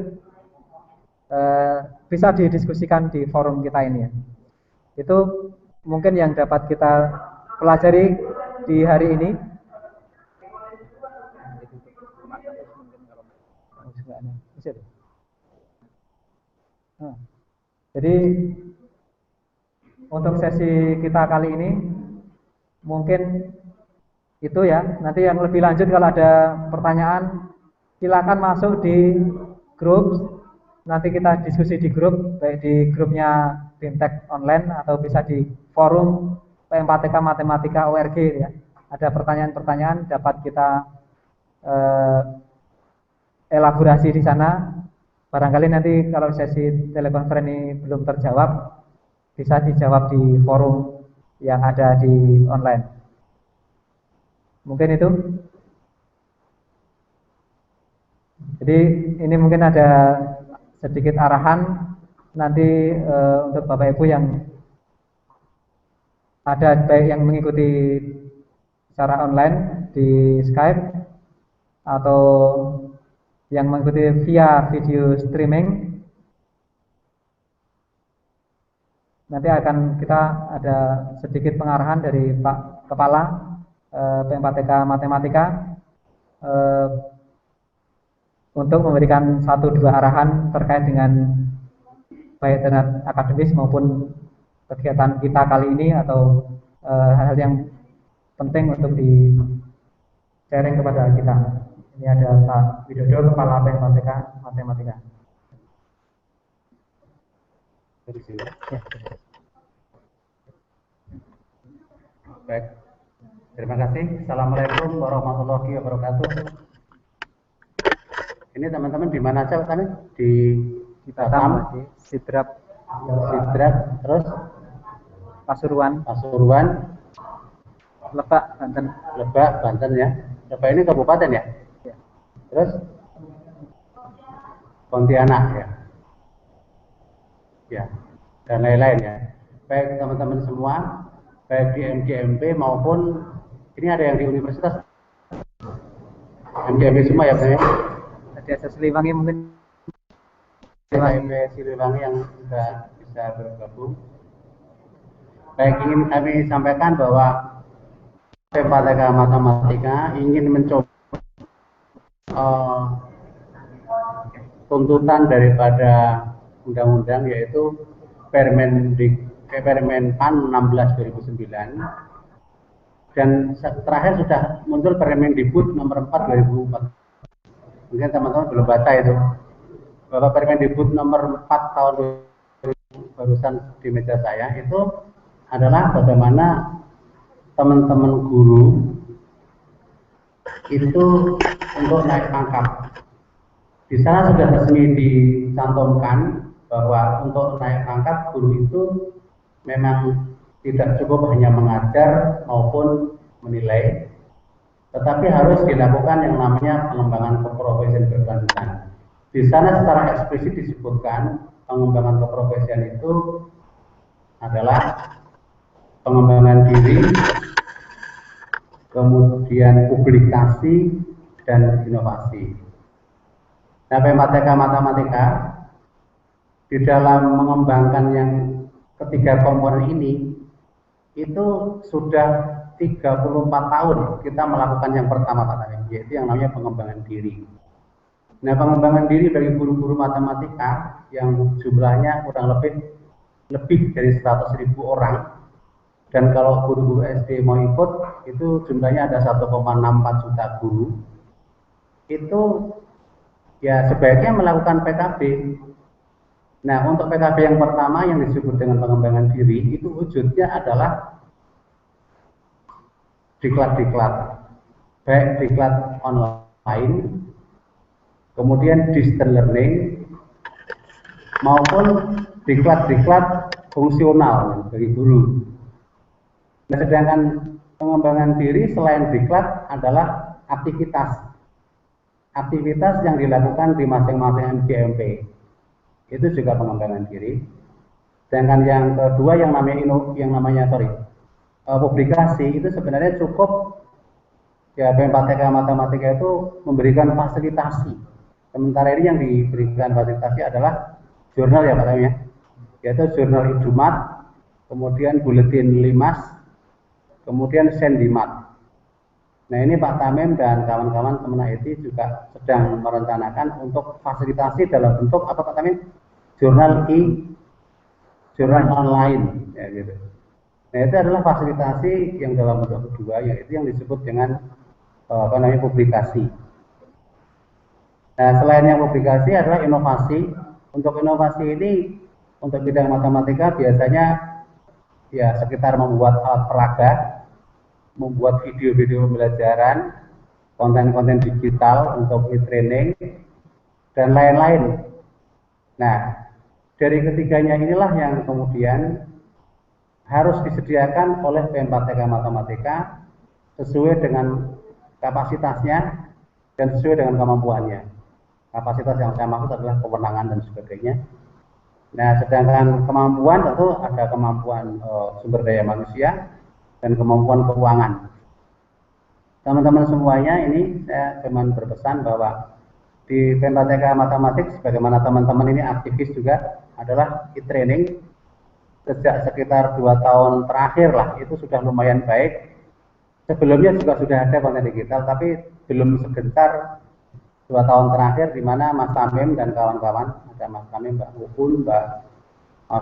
bisa didiskusikan di forum kita ini ya. Itu mungkin yang dapat kita pelajari di hari ini. Jadi untuk sesi kita kali ini mungkin itu ya. Nanti yang lebih lanjut kalau ada pertanyaan silakan masuk di grup. Nanti kita diskusi di grup, baik di grupnya BIMTEK online atau bisa di forum P4TK Matematika ORG ya. Ada pertanyaan-pertanyaan dapat kita elaborasi di sana. Barangkali nanti kalau sesi telekonferensi ini belum terjawab, bisa dijawab di forum yang ada di online. Mungkin itu. Jadi ini mungkin ada sedikit arahan nanti untuk Bapak Ibu yang ada baik yang mengikuti secara online di Skype atau yang mengikuti via video streaming. Nanti akan kita ada sedikit pengarahan dari Pak Kepala P4TK Matematika untuk memberikan 1-2 arahan terkait dengan baik dengan akademis maupun kegiatan kita kali ini atau hal-hal yang penting untuk di sharing kepada kita. Ini ada Pak Widodo, Kepala P4TK Matematika. Ya. Baik, terima kasih. Assalamualaikum warahmatullahi wabarakatuh. Ini teman-teman di mana aja kami? Di Batam, di Sidrap, terus Pasuruan, Lebak, Banten ya. Lebak ini kabupaten ya? Ya. Terus Pontianak ya. Ya, dan lain-lain ya. Baik teman-teman semua, baik di MGMP maupun Ini ada yang di universitas, MJB semua ya Pak ya? Ada Siliwangi mungkin. SMB Siliwangi yang sudah bisa bergabung. Baik, ingin kami sampaikan bahwa PMPTK Matematika ingin mencoba tuntutan daripada undang-undang, yaitu Permen PAN 16/2009, dan terakhir sudah muncul Permendikbud nomor 4 2004. Mungkin teman-teman belum baca itu, bahwa Permendikbud nomor 4 tahun 2000 barusan di meja saya itu adalah bagaimana teman-teman guru itu untuk naik pangkat. Di sana sudah resmi dicantumkan bahwa untuk naik pangkat guru itu memang tidak cukup hanya mengajar maupun menilai, tetapi harus dilakukan yang namanya pengembangan keprofesian berkelanjutan. Di sana secara eksplisit disebutkan pengembangan keprofesian itu adalah pengembangan diri, kemudian publikasi, dan inovasi. Nah, PMPTK Matematika di dalam mengembangkan yang ketiga komponen ini itu sudah 34 tahun kita melakukan yang pertama Pak Tamim, yaitu yang namanya pengembangan diri. Nah, pengembangan diri bagi guru-guru matematika yang jumlahnya kurang lebih dari 100.000 orang, dan kalau guru-guru SD mau ikut itu jumlahnya ada 1,64 juta guru, itu ya sebaiknya melakukan PKB. Nah, untuk PKB yang pertama yang disebut dengan pengembangan diri itu wujudnya adalah diklat-diklat, baik diklat online, kemudian distance learning, maupun diklat-diklat fungsional bagi guru. Nah, sedangkan pengembangan diri selain diklat adalah aktivitas yang dilakukan di masing-masing MGMP. Itu juga pengembangan diri. Sedangkan yang kedua yang namanya publikasi itu sebenarnya cukup ya, PMPTK Matematika itu memberikan fasilitasi. Sementara ini yang diberikan fasilitasi adalah jurnal ya Pak Tamim ya, yaitu jurnal Jumat, kemudian buletin Limas, kemudian Sendimat. Nah, ini Pak Tamim dan kawan-kawan teman IT juga sedang merencanakan untuk fasilitasi dalam bentuk apa Pak Tamim? Jurnal online ya gitu. Nah, itu adalah fasilitasi yang dalam bentuk kedua, yaitu yang disebut dengan publikasi. Nah, selain yang publikasi adalah inovasi. Untuk inovasi ini untuk bidang matematika biasanya ya sekitar membuat alat peraga, membuat video-video pembelajaran, konten-konten digital untuk e-training, dan lain-lain. Nah, dari ketiganya inilah yang kemudian harus disediakan oleh PMPTK Matematika sesuai dengan kapasitasnya dan sesuai dengan kemampuannya. Kapasitas yang saya maksud adalah kewenangan dan sebagainya. Nah, sedangkan kemampuan tentu ada kemampuan sumber daya manusia dan kemampuan keuangan. Teman-teman semuanya, ini saya cuma berpesan bahwa di PMPTK Matematik, sebagaimana teman-teman ini aktivis juga, adalah e-training. Sejak sekitar 2 tahun terakhir lah, itu sudah lumayan baik. Sebelumnya juga sudah ada konten digital, tapi belum segencar 2 tahun terakhir, di mana Mas Tamim dan kawan-kawan, ada Mas Tamim, Mbak Upul, Mbak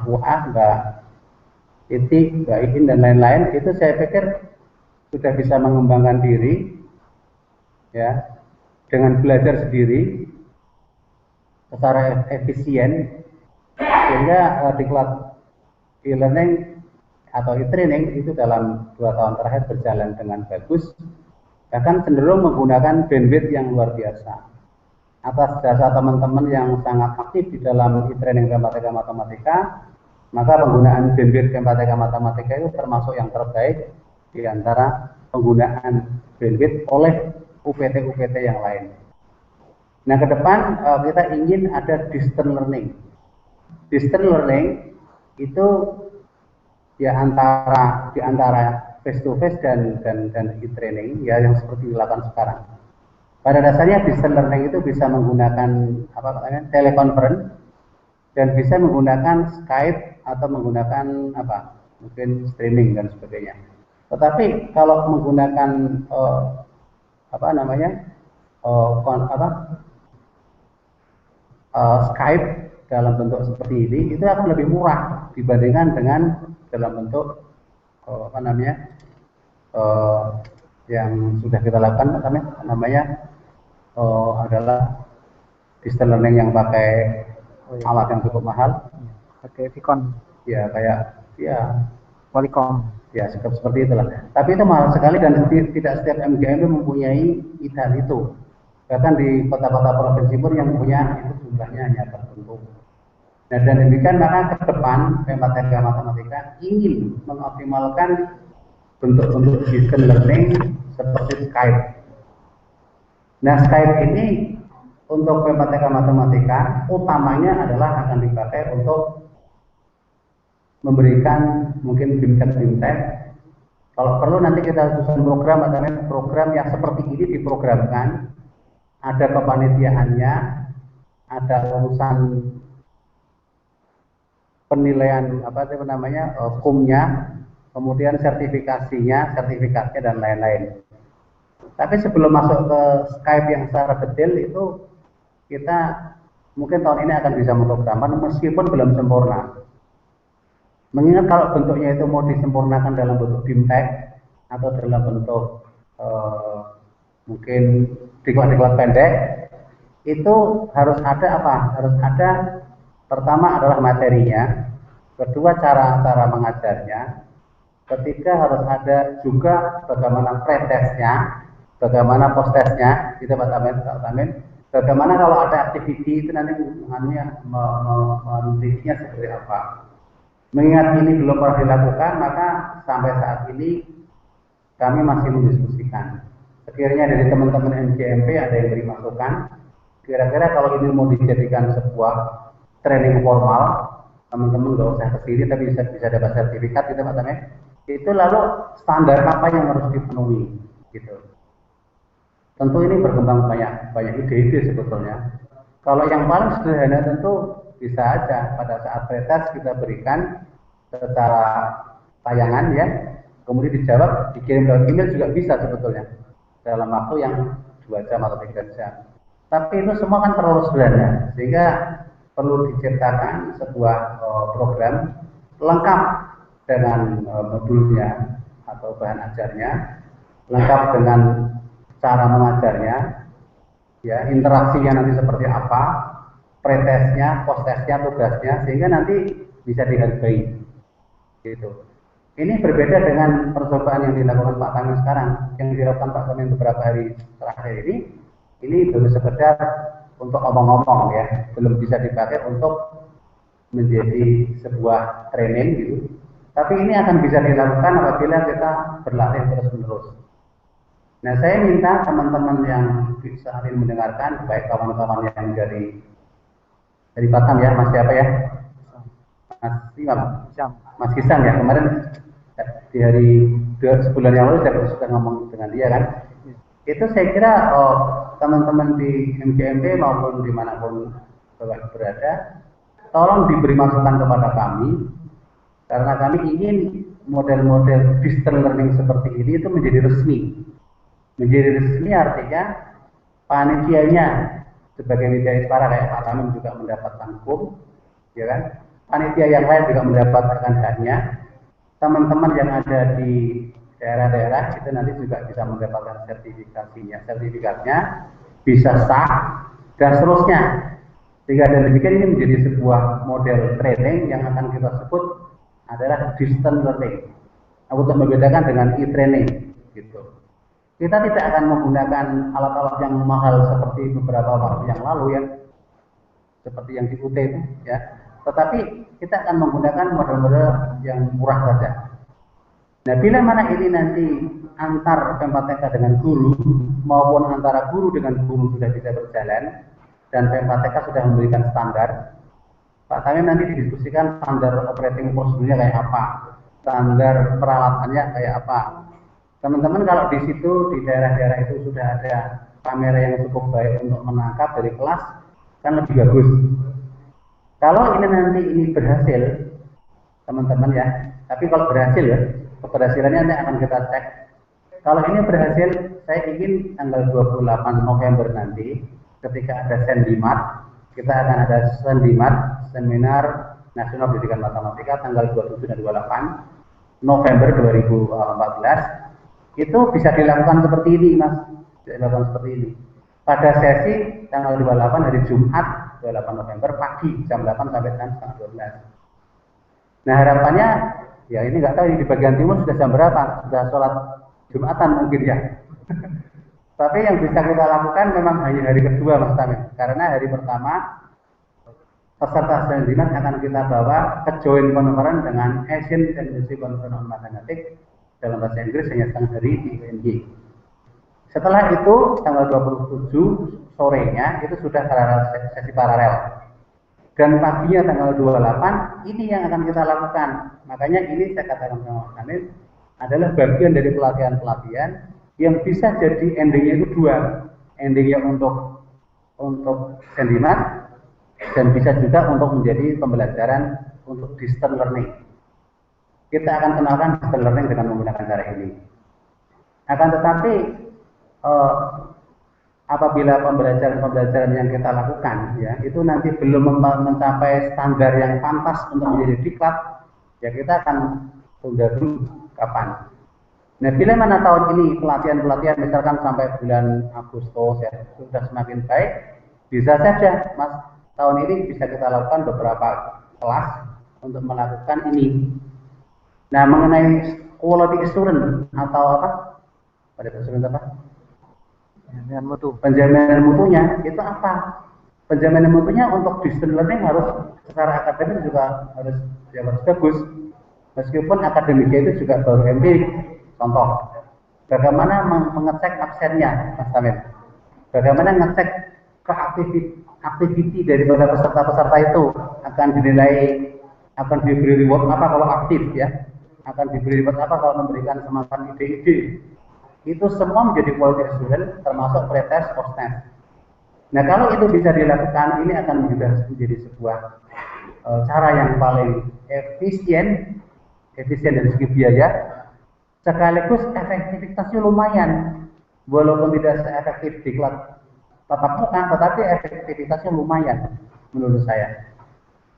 Fuah, Mbak Iti, Mbak Ihin, dan lain-lain, itu saya pikir sudah bisa mengembangkan diri ya, dengan belajar sendiri secara efisien, sehingga diklat e-learning atau e-training itu dalam 2 tahun terakhir berjalan dengan bagus, bahkan cenderung menggunakan bandwidth yang luar biasa. Atas jasa teman-teman yang sangat aktif di dalam e-training PMPTK Matematika, maka penggunaan bandwidth PMPTK Matematika itu termasuk yang terbaik di antara penggunaan bandwidth oleh UPT-UPT yang lain. Nah, ke depan kita ingin ada distance learning. Distance learning itu ya di antara face to face dan e-training ya yang seperti dilakukan sekarang. Pada dasarnya distance learning itu bisa menggunakan teleconference dan bisa menggunakan Skype atau menggunakan mungkin streaming dan sebagainya. Tetapi kalau menggunakan Skype dalam bentuk seperti ini itu akan lebih murah dibandingkan dengan dalam bentuk yang sudah kita lakukan adalah distance learning yang pakai alat yang cukup mahal, pakai Vicon ya kayak ya Polycom ya seperti itulah. Tapi itu mahal sekali dan tidak setiap MGMP mempunyai ide itu. Bahkan di kota-kota provinsi pun yang punya itu jumlahnya hanya tertentu. Nah, dan demikian maka ke depan Pematika Matematika ingin mengoptimalkan bentuk-bentuk distance learning seperti Skype. Nah, Skype ini untuk Pematika Matematika utamanya adalah akan dipakai untuk memberikan mungkin BIMTEK. Kalau perlu nanti kita susun program yang seperti ini diprogramkan, ada kepanitiaannya, ada urusan penilaian hukumnya, kemudian sertifikatnya dan lain-lain. Tapi sebelum masuk ke Skype yang secara detail itu kita mungkin tahun ini akan bisa memprogramkan meskipun belum sempurna. Mengingat kalau bentuknya itu mau disempurnakan dalam bentuk BIMTEK atau dalam bentuk mungkin diklat-diklat pendek, itu harus ada harus ada pertama adalah materinya, kedua cara mengajarnya, ketiga harus ada juga bagaimana pretestnya, bagaimana postesnya, gitu Pak Tamin. Bagaimana kalau ada aktiviti itu nanti menelitinya seperti apa. Mengingat ini belum pernah dilakukan, maka sampai saat ini kami masih mendiskusikan. Sekiranya dari teman-teman MGMP ada yang beri masukan, kira-kira kalau ini mau dijadikan sebuah training formal, teman-teman nggak usah kesini tapi bisa dapat sertifikat gitu Pak Tamin. Itu lalu standar apa yang harus dipenuhi gitu. Tentu ini berkembang banyak ide-ide sebetulnya. Kalau yang paling sederhana tentu bisa aja pada saat pretest kita berikan secara tayangan ya, kemudian dijawab, dikirim lewat email juga bisa sebetulnya dalam waktu yang 2 jam atau 3 jam. Tapi itu semua kan terlalu sederhana, sehingga perlu diciptakan sebuah program lengkap dengan modulnya atau bahan ajarnya, lengkap dengan cara mengajarnya, ya interaksinya nanti seperti apa, pretestnya, postesnya, tugasnya, sehingga nanti bisa dihargai. Gitu. Ini berbeda dengan percobaan yang dilakukan Pak Tamin sekarang. Yang dilakukan Pak Tamin beberapa hari terakhir ini baru sekedar untuk omong-omong ya, belum bisa dipakai untuk menjadi sebuah training gitu. Tapi ini akan bisa dilakukan apabila kita berlatih terus-menerus. Nah, saya minta teman-teman yang saat ini mendengarkan, baik kawan-kawan yang dari Batam ya, Mas siapa ya? Mas Kisam ya, kemarin di hari sebulan yang lalu saya sudah ngomong dengan dia kan. Itu saya kira teman-teman di MGMP maupun dimanapun Bapak berada, tolong diberi masukan kepada kami, karena kami ingin model-model distance learning seperti ini itu menjadi resmi. Menjadi resmi artinya panitianya sebagai media Ispara kayak Pak Tamin juga mendapatkan KUM, ya kan? Panitia yang lain juga mendapatkan haknya. Teman-teman yang ada di daerah-daerah itu nanti juga bisa mendapatkan sertifikatnya bisa sah dan seterusnya. Sehingga dan demikian ini menjadi sebuah model training yang akan kita sebut adalah distance learning. Untuk membedakan dengan e-training gitu. Kita tidak akan menggunakan alat-alat yang mahal seperti beberapa waktu yang lalu ya, seperti yang di UT itu ya. Tetapi kita akan menggunakan model-model yang murah saja. Nah, bila mana ini nanti antar Pematika dengan guru maupun antara guru dengan guru sudah bisa berjalan dan Pematika sudah memberikan standar, Pak Tamin nanti didiskusikan standar operating procedure kayak apa. standar peralatannya kayak apa. Teman-teman kalau di situ di daerah-daerah itu sudah ada kamera yang cukup baik untuk menangkap dari kelas, kan lebih bagus. Kalau ini nanti ini berhasil, teman-teman ya, tapi kalau berhasil ya, keberhasilannya nanti akan kita cek. Kalau ini berhasil, saya ingin tanggal 28 November nanti, ketika ada Sendimat, kita akan ada Sendimat, Seminar Nasional Pendidikan Matematika, tanggal 27 dan 28 November 2014, itu bisa dilakukan seperti ini, Mas. Bisa dilakukan seperti ini. Pada sesi tanggal 28 hari Jumat, 28 November pagi, jam 8 sampai jam setengah 12. Nah harapannya, ya ini nggak tahu ini di bagian timur sudah jam berapa, sudah sholat Jumatan mungkin ya. Tapi yang bisa kita lakukan memang hanya hari kedua, Mas Tamim. Karena hari pertama peserta Sendimat akan kita bawa ke joint conference dengan Asian Tendency Conference on Mathematics, dalam bahasa Inggris hanya setengah hari di UNJ. Setelah itu tanggal 27 sorenya itu sudah sesi paralel. Dan paginya tanggal 28 ini yang akan kita lakukan. Makanya ini saya katakan sama Mas Tamim adalah bagian dari pelatihan-pelatihan yang bisa jadi endingnya itu dua, endingnya untuk Sendimat dan bisa juga untuk menjadi pembelajaran untuk distance learning. Kita akan kenalkan distance learning dengan menggunakan cara ini. Akan tetapi apabila pembelajaran yang kita lakukan ya itu nanti belum mencapai standar yang pantas untuk menjadi diklat, ya kita akan tunda dulu kapan. Nah, bila mana tahun ini pelatihan misalkan sampai bulan Agustus ya sudah semakin baik, bisa saja Mas tahun ini bisa kita lakukan beberapa kelas untuk melakukan ini. Nah, mengenai quality assurance atau apa? Pada assurance apa? Penjaminan mutu. Penjaminan mutunya itu apa? Penjaminan mutunya untuk distance learning harus secara akademis juga harus bagus. Meskipun akademiknya itu juga baru empirik. Contoh, bagaimana mengecek absennya, Mas Tamim? Bagaimana ngecek aktiviti dari peserta-peserta itu akan diberi reward apa kalau aktif ya? Akan diberi reward apa kalau memberikan semacam ide-ide? Itu semua menjadi quality assurance termasuk pretest post-test. Nah kalau itu bisa dilakukan, ini akan menjadi sebuah cara yang paling efisien dari segi biaya, sekaligus efektivitasnya lumayan, walaupun tidak seefektif di kelas tatap muka, tetapi efektivitasnya lumayan menurut saya.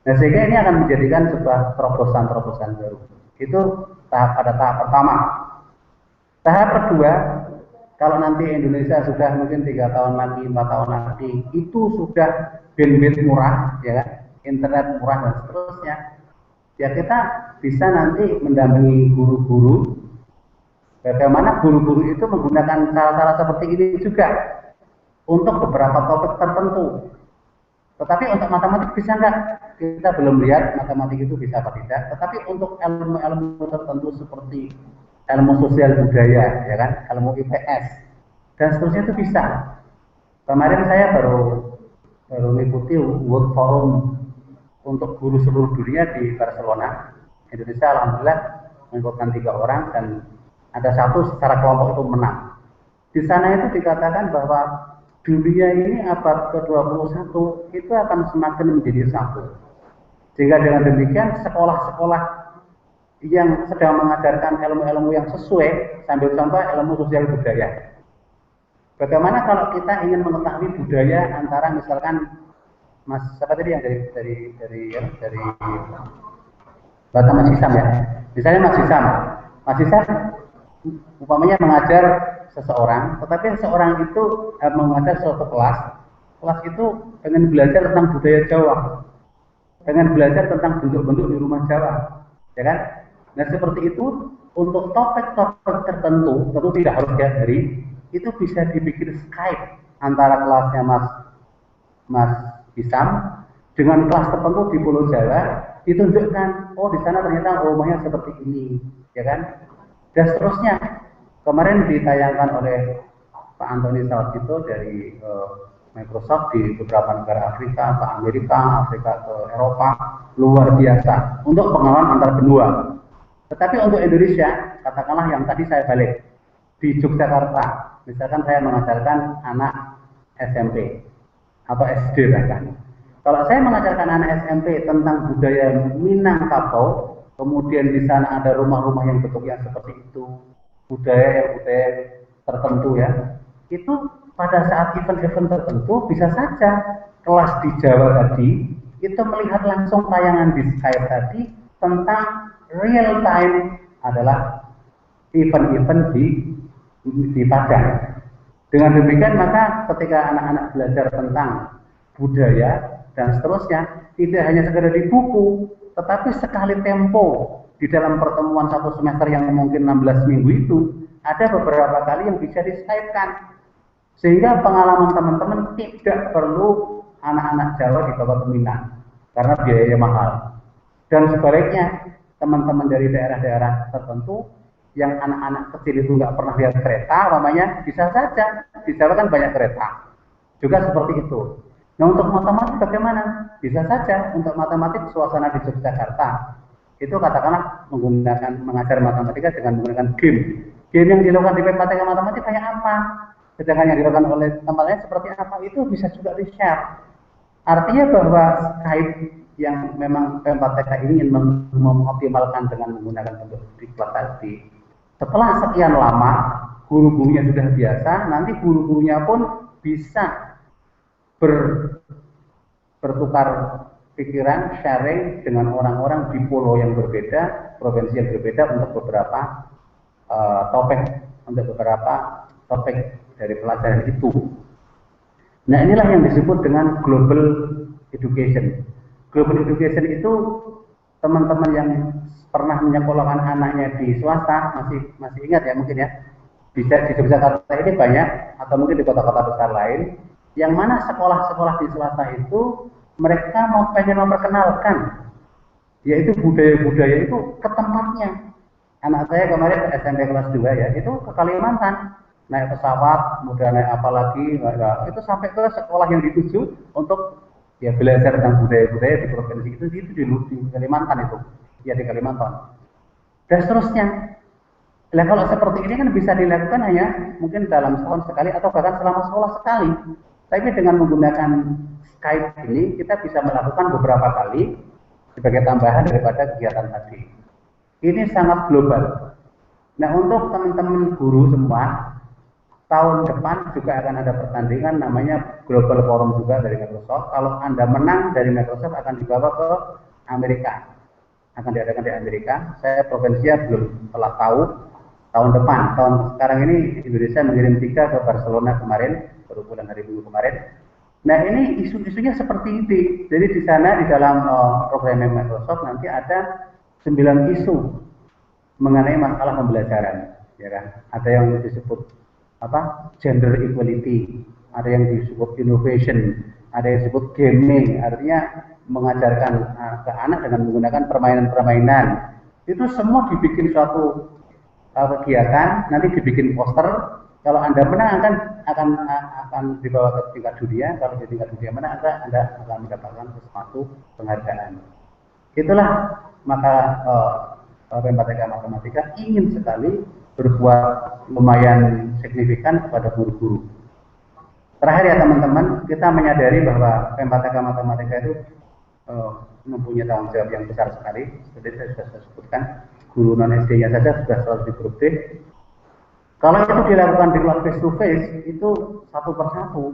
Nah sehingga ini akan menjadikan sebuah terobosan baru. Itu pada tahap pertama. Tahap kedua, kalau nanti Indonesia sudah mungkin 3 tahun lagi, 4 tahun lagi, itu sudah bandwidth murah, ya kan? Internet murah dan seterusnya. Ya kita bisa nanti mendampingi guru-guru. Bagaimana guru-guru itu menggunakan cara-cara seperti ini juga untuk beberapa topik tertentu. Tetapi untuk matematik bisa enggak? Kita belum lihat matematik itu bisa apa tidak. Tetapi untuk ilmu-ilmu tertentu seperti ilmu sosial budaya, ya kan, ilmu IPS dan seterusnya itu bisa. Kemarin saya baru mengikuti World Forum untuk guru seluruh dunia di Barcelona, Indonesia. Alhamdulillah mengikutkan 3 orang dan ada satu secara kelompok itu menang. Di sana itu dikatakan bahwa dunia ini abad ke-21 itu akan semakin menjadi satu. Sehingga dengan demikian sekolah-sekolah yang sedang mengajarkan ilmu-ilmu yang sesuai, sambil contoh ilmu sosial budaya. Bagaimana kalau kita ingin mengetahui budaya antara misalkan Mas siapa tadi yang dari Batam Mas Hisam ya. Misalnya Mas Hisam umpamanya mengajar seseorang, tetapi seseorang itu mengajar suatu kelas itu pengen belajar tentang budaya Jawa, pengen belajar tentang bentuk-bentuk di rumah Jawa, ya kan? Nah seperti itu untuk topik-topik tertentu, tentu tidak harus tiap hari, itu bisa dibikin Skype antara kelasnya Mas Hisam dengan kelas tertentu di Pulau Jawa, ditunjukkan, oh di sana ternyata rumahnya seperti ini, ya kan? Dan seterusnya. Kemarin ditayangkan oleh Pak Antoni Salsito dari Microsoft di beberapa negara Afrika, ke Amerika, Afrika ke Eropa, luar biasa untuk pengenalan antar benua. Tetapi untuk Indonesia, katakanlah yang tadi saya balik di Yogyakarta, misalkan saya mengajarkan anak SMP atau SD bahkan. Kalau saya mengajarkan anak SMP tentang budaya Minangkabau, kemudian di sana ada rumah-rumah yang bentuknya seperti itu, budaya tertentu ya, itu pada saat event-event tertentu bisa saja kelas di Jawa tadi itu melihat langsung tayangan di Skype tadi tentang real time adalah event-event di Padang. Dengan demikian maka ketika anak-anak belajar tentang budaya dan seterusnya, tidak hanya sekedar di buku, tetapi sekali tempo di dalam pertemuan satu semester yang mungkin 16 minggu itu, ada beberapa kali yang bisa di-skype-kan. Sehingga pengalaman teman-teman tidak perlu anak-anak Jawa dibawa ke Minang, karena biayanya mahal. Dan sebaliknya, teman-teman dari daerah-daerah tertentu yang anak-anak kecil itu nggak pernah lihat kereta, namanya bisa saja di Jawa kan banyak kereta, juga seperti itu. Nah untuk matematik bagaimana? Bisa saja untuk matematik suasana di Yogyakarta itu katakanlah mengajar matematika dengan menggunakan game. Game yang dilakukan di PMPTK matematik kayak apa? Sedangkan yang dilakukan oleh tempat lain seperti apa? Itu bisa juga di-share. Artinya bahwa Skype yang memang PMPTK ingin mengoptimalkan dengan menggunakan bentuk diklat tadi. Setelah sekian lama, guru-gurunya sudah biasa, nanti guru-gurunya pun bisa bertukar pikiran, sharing dengan orang-orang di pulau yang berbeda, provinsi yang berbeda untuk beberapa topik dari pelajaran itu. Nah inilah yang disebut dengan global education. Global education itu teman-teman yang pernah menyekolahkan anaknya di swasta masih ingat ya mungkin ya, bisa di Yogyakarta ini banyak atau mungkin di kota-kota besar lain yang mana sekolah-sekolah di swasta itu mereka pengen memperkenalkan yaitu budaya-budaya itu ke tempatnya. Anak saya kemarin SMP kelas 2 ya, itu ke Kalimantan naik pesawat, kemudian naik apa lagi, itu sampai ke sekolah yang dituju untuk ya belajar tentang budaya-budaya di provinsi itu di Kalimantan itu. Ya di Kalimantan dan seterusnya. Nah kalau seperti ini kan bisa dilakukan hanya mungkin dalam setahun sekali atau bahkan selama sekolah sekali. Tapi dengan menggunakan Skype ini kita bisa melakukan beberapa kali sebagai tambahan daripada kegiatan tadi. Ini sangat global. Nah untuk teman-teman guru semua, tahun depan juga akan ada pertandingan namanya Global Forum juga dari Microsoft. Kalau Anda menang dari Microsoft akan dibawa ke Amerika. Akan diadakan di Amerika. Saya provinsinya belum telah tahu tahun depan. Tahun sekarang ini Indonesia mengirim 3 ke Barcelona kemarin, baru bulan hari Minggu kemarin. Nah ini isu-isunya seperti ini. Jadi di sana di dalam program Microsoft nanti ada 9 isu mengenai masalah pembelajaran, ya kan? Ada yang disebut gender equality, ada yang disebut innovation, ada yang disebut gaming, artinya mengajarkan ke anak dengan menggunakan permainan-permainan. Itu semua dibikin suatu kegiatan, nanti dibikin poster. Kalau Anda menang akan dibawa ke tingkat dunia. Kalau di tingkat dunia menang, Anda akan mendapatkan sesuatu penghargaan. Itulah maka PMPTK Matematika ingin sekali berbuat lumayan signifikan kepada guru-guru. Terakhir ya teman-teman, kita menyadari bahwa PMPTK Matematika itu mempunyai tanggung jawab yang besar sekali. Seperti saya sudah sebutkan, guru non SD-nya saja sudah 100 di grup D. Kalau itu dilakukan di kelas face to face, itu satu persatu,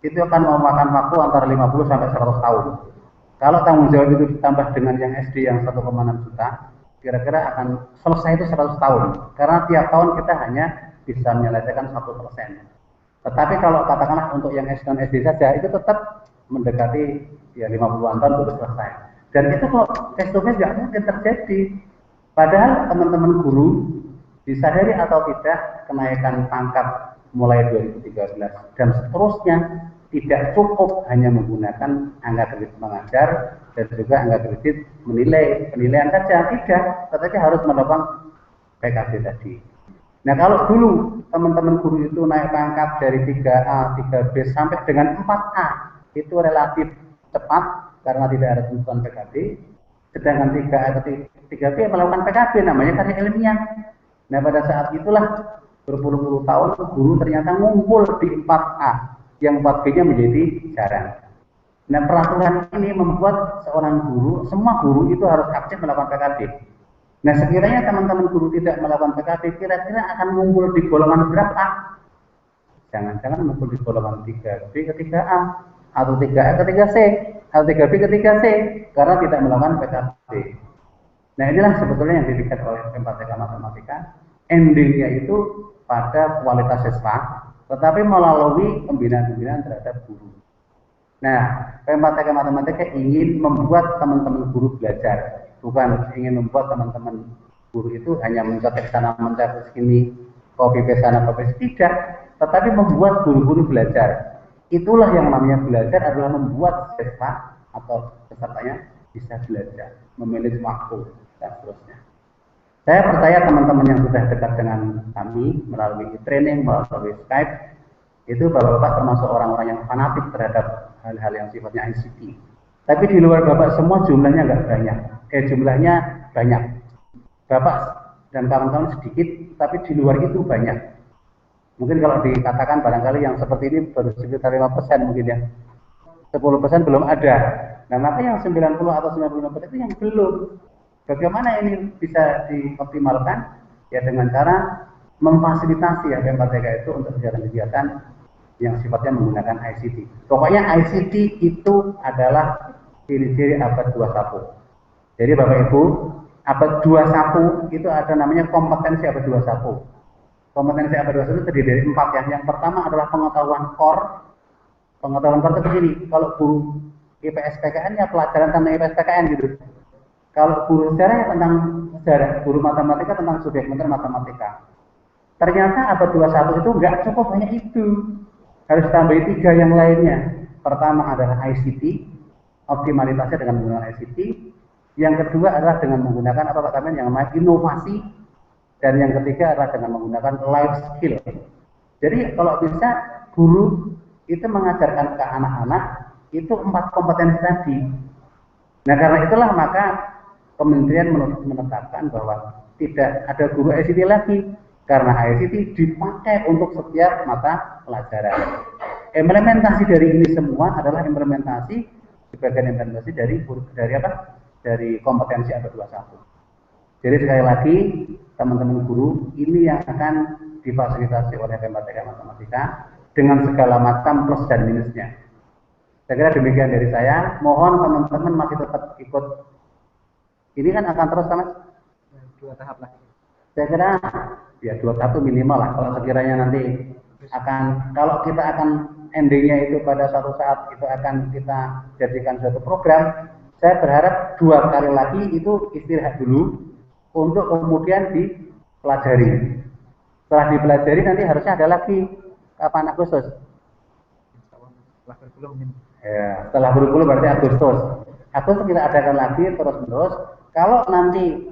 itu akan memakan waktu antara 50 sampai 100 tahun. Kalau tanggung jawab itu ditambah dengan yang SD yang 1,6 juta, kira-kira akan selesai itu 100 tahun. Karena tiap tahun kita hanya bisa menyelesaikan 1%. Tetapi kalau katakanlah untuk yang SD non SD saja, itu tetap mendekati ya 50-an tahun baru selesai. Dan itu kalau face to face nggak mungkin terjadi. Padahal teman-teman guru disadari atau tidak kenaikan pangkat mulai 2013 dan seterusnya tidak cukup hanya menggunakan angka kredit mengajar dan juga angka kredit penilaian saja, tidak, tetapi harus melakukan PKB tadi. Nah kalau dulu teman-teman guru itu naik pangkat dari 3A, 3B sampai dengan 4A, itu relatif cepat karena tidak ada tuntutan PKB. Sedangkan 3B melakukan PKB, namanya karya ilmiah. Nah, pada saat itulah berpuluh-puluh tahun guru ternyata ngumpul di 4A, yang 4B-nya menjadi jarang. Nah, peraturan ini membuat seorang guru, semua guru itu harus aktif melakukan PKB. Nah, sekiranya teman-teman guru tidak melakukan PKB, kira-kira akan ngumpul di golongan berapa? Jangan-jangan ngumpul di golongan 3B ke 3A, atau 3A ke 3C, atau 3B ke 3C, karena tidak melakukan PKB. Nah, inilah sebetulnya yang dilihat oleh PMPTK Matematika. Endingnya itu pada kualitas siswa, tetapi melalui pembinaan-pembinaan terhadap guru. Nah, PMPTK Matematika ingin membuat teman-teman guru belajar, bukan ingin membuat teman-teman guru itu hanya mencetak sana mencetak sini, copy paste sana copy paste, tidak, tetapi membuat guru-guru belajar. Itulah yang namanya belajar, adalah membuat siswa atau pesertanya bisa belajar, memilih waktu dan seterusnya. Saya percaya teman-teman yang sudah dekat dengan kami melalui training, melalui Skype, itu Bapak-Bapak termasuk orang-orang yang fanatik terhadap hal-hal yang sifatnya ICT. Tapi di luar Bapak semua jumlahnya nggak banyak. Jumlahnya banyak. Bapak dan kawan-kawan sedikit, tapi di luar itu banyak. Mungkin kalau dikatakan barangkali yang seperti ini baru sekitar 5% mungkin ya. 10% belum ada. Nah, maka yang 90 atau 95% itu yang belum. Bagaimana ini bisa dioptimalkan? Ya dengan cara memfasilitasi ya PMPTK itu untuk kegiatan-kegiatan yang sifatnya menggunakan ICT. Pokoknya ICT itu adalah ciri-ciri abad 21. Jadi Bapak Ibu, abad 21 itu ada namanya kompetensi abad 21. Kompetensi abad 21 itu terdiri dari 4 ya. Yang pertama adalah pengetahuan core. Pengetahuan core itu begini, kalau guru IPS PKN ya pelajaran tentang IPS PKN gitu. Kalau guru sejarah ya tentang sejarah, guru matematika tentang subjek mater matematika. Ternyata abad 21 itu nggak cukup hanya itu. Harus tambah 3 yang lainnya. Pertama adalah ICT, optimalitasnya dengan menggunakan ICT. Yang kedua adalah dengan menggunakan apa Pak Tamen yang namanya inovasi. Dan yang ketiga adalah dengan menggunakan life skill. Jadi kalau bisa guru itu mengajarkan ke anak-anak itu 4 kompetensi tadi. Nah karena itulah maka Kementerian menetapkan bahwa tidak ada guru ICT lagi, karena ICT dipakai untuk setiap mata pelajaran. Implementasi dari ini semua adalah implementasi, sebagian implementasi dari apa? Dari kompetensi abad 21. Jadi sekali lagi teman-teman guru, ini yang akan difasilitasi oleh PMPTK Matematika dengan segala macam plus dan minusnya. Saya kira demikian dari saya. Mohon teman-teman masih tetap ikut. Ini kan akan terus sama 2 tahap lagi. Saya kira ya 2 tahap minimal lah. Kalau sekiranya nanti kalau kita akan endingnya itu pada suatu saat itu akan kita jadikan suatu program, saya berharap 2 kali lagi itu istirahat dulu untuk kemudian dipelajari. Setelah dipelajari nanti harusnya ada lagi kapan Agustus? Setelah kurikulum ini. Ya, setelah kurikulum berarti Agustus. Agustus kita adakan lagi terus-menerus. Kalau nanti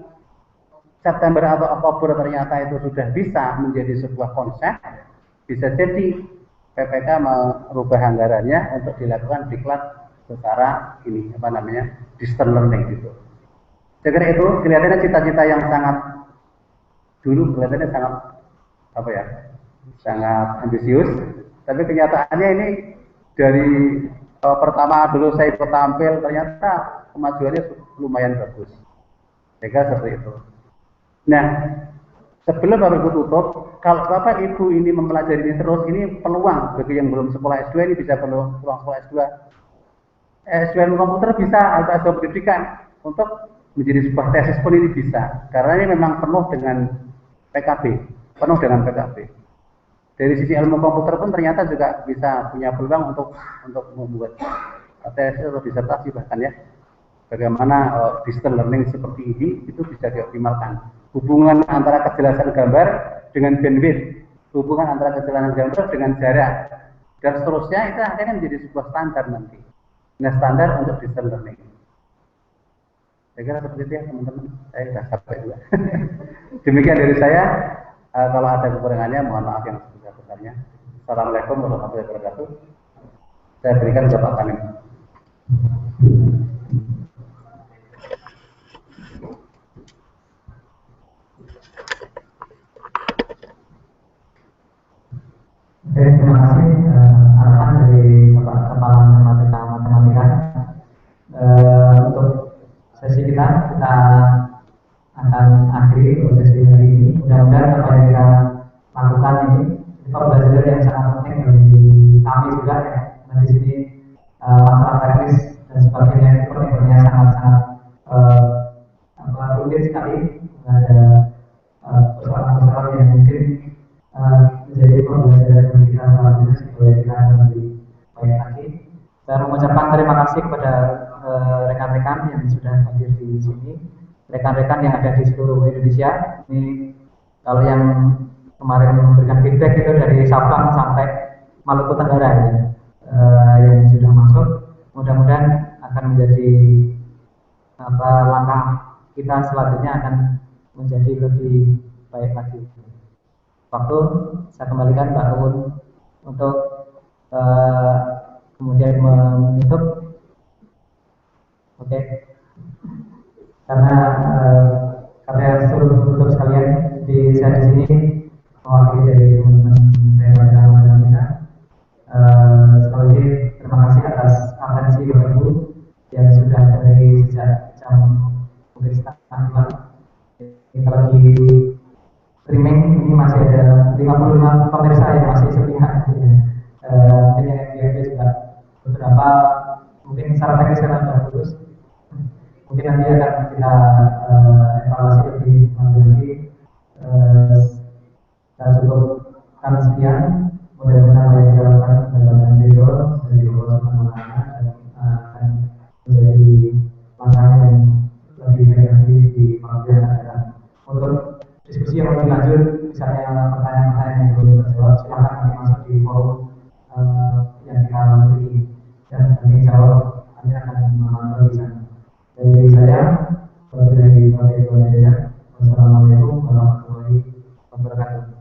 September atau Oktober ternyata itu sudah bisa menjadi sebuah konsep, bisa jadi PPK merubah anggarannya untuk dilakukan diklat secara ini apa namanya distance learning gitu. Saya kira itu kelihatannya cita-cita yang sangat dulu kelihatannya sangat apa ya, sangat ambisius, tapi kenyataannya ini dari pertama dulu saya ikut tampil ternyata kemajuannya lumayan bagus. Saya kira seperti itu. Nah, sebelum Bapak Ibu tutup, kalau Bapak Ibu ini mempelajari ini terus, ini peluang bagi yang belum sekolah S2 ini bisa peluang sekolah S2. S2 komputer bisa atau S2 pendidikan untuk menjadi sebuah tesis pun ini bisa. Karena ini memang penuh dengan PKB, penuh dengan PKB. Dari sisi ilmu komputer pun ternyata juga bisa punya peluang untuk membuat tesis atau disertasi bahkan ya. Bagaimana distance learning seperti ini itu bisa dioptimalkan. Hubungan antara kejelasan gambar dengan bandwidth, hubungan antara kejelasan gambar dengan jarak, dan seterusnya itu akhirnya menjadi sebuah standar nanti. Nah, standar untuk distance learning. Saya kira seperti itu ya teman-teman. Saya sudah sampai juga. Demikian dari saya. Kalau ada kekurangannya, mohon maaf yang sebesar-besarnya. Assalamualaikum warahmatullahi wabarakatuh. Saya berikan Bapak Tamin. Oke, terima kasih arahan dari Bapak Kepala Matematika. Untuk sesi kita akan akhiri untuk sesi hari ini. Mudah-mudahan apa yang kita lakukan ini pembelajaran yang sangat penting bagi kami juga ya. Nah, di sini masalah teknis dan sebagainya itu pertimbangannya sangat-sangat rumit sekali. Ada persoalan-persoalan yang mungkin menjadi pembelajaran bagi kita selanjutnya supaya kita lebih baik lagi. Saya mengucapkan terima kasih kepada rekan-rekan yang sudah hadir di sini, rekan-rekan yang ada di seluruh Indonesia. Ini kalau yang kemarin memberikan feedback itu dari Sabang sampai Maluku Tenggara ya, yang sudah masuk. Mudah-mudahan akan menjadi langkah kita selanjutnya akan menjadi lebih baik lagi. Waktu saya kembalikan Mbak Un untuk kemudian menutup. Oke. Karena seluruh tutup sekalian saya di sini mewakili dari teman-teman Matematika. Sekali lagi terima kasih atas atensi Bapak Ibu yang sudah dari sejak jam mungkin setengah 5. Kita lagi streaming ini masih ada 55 pemirsa yang masih sepihak. Mungkin yang juga beberapa mungkin secara teknis karena sudah lulus. Mungkin nanti akan kita evaluasi lebih lanjut lagi. Saya cukupkan sekian. Mudah-mudahan apa yang kita lakukan dalam video dari Allah Subhanahu wa Ta'ala akan menjadi langkah yang lebih baik lagi di waktu yang akan datang. Untuk diskusi yang lebih lanjut, misalnya pertanyaan-pertanyaan yang belum terjawab, silakan nanti masuk di forum yang kita miliki dan nanti jawab kami akan memantau di sana. Dari saya, wabillahi taufiq wal hidayah. Wassalamualaikum warahmatullahi wabarakatuh.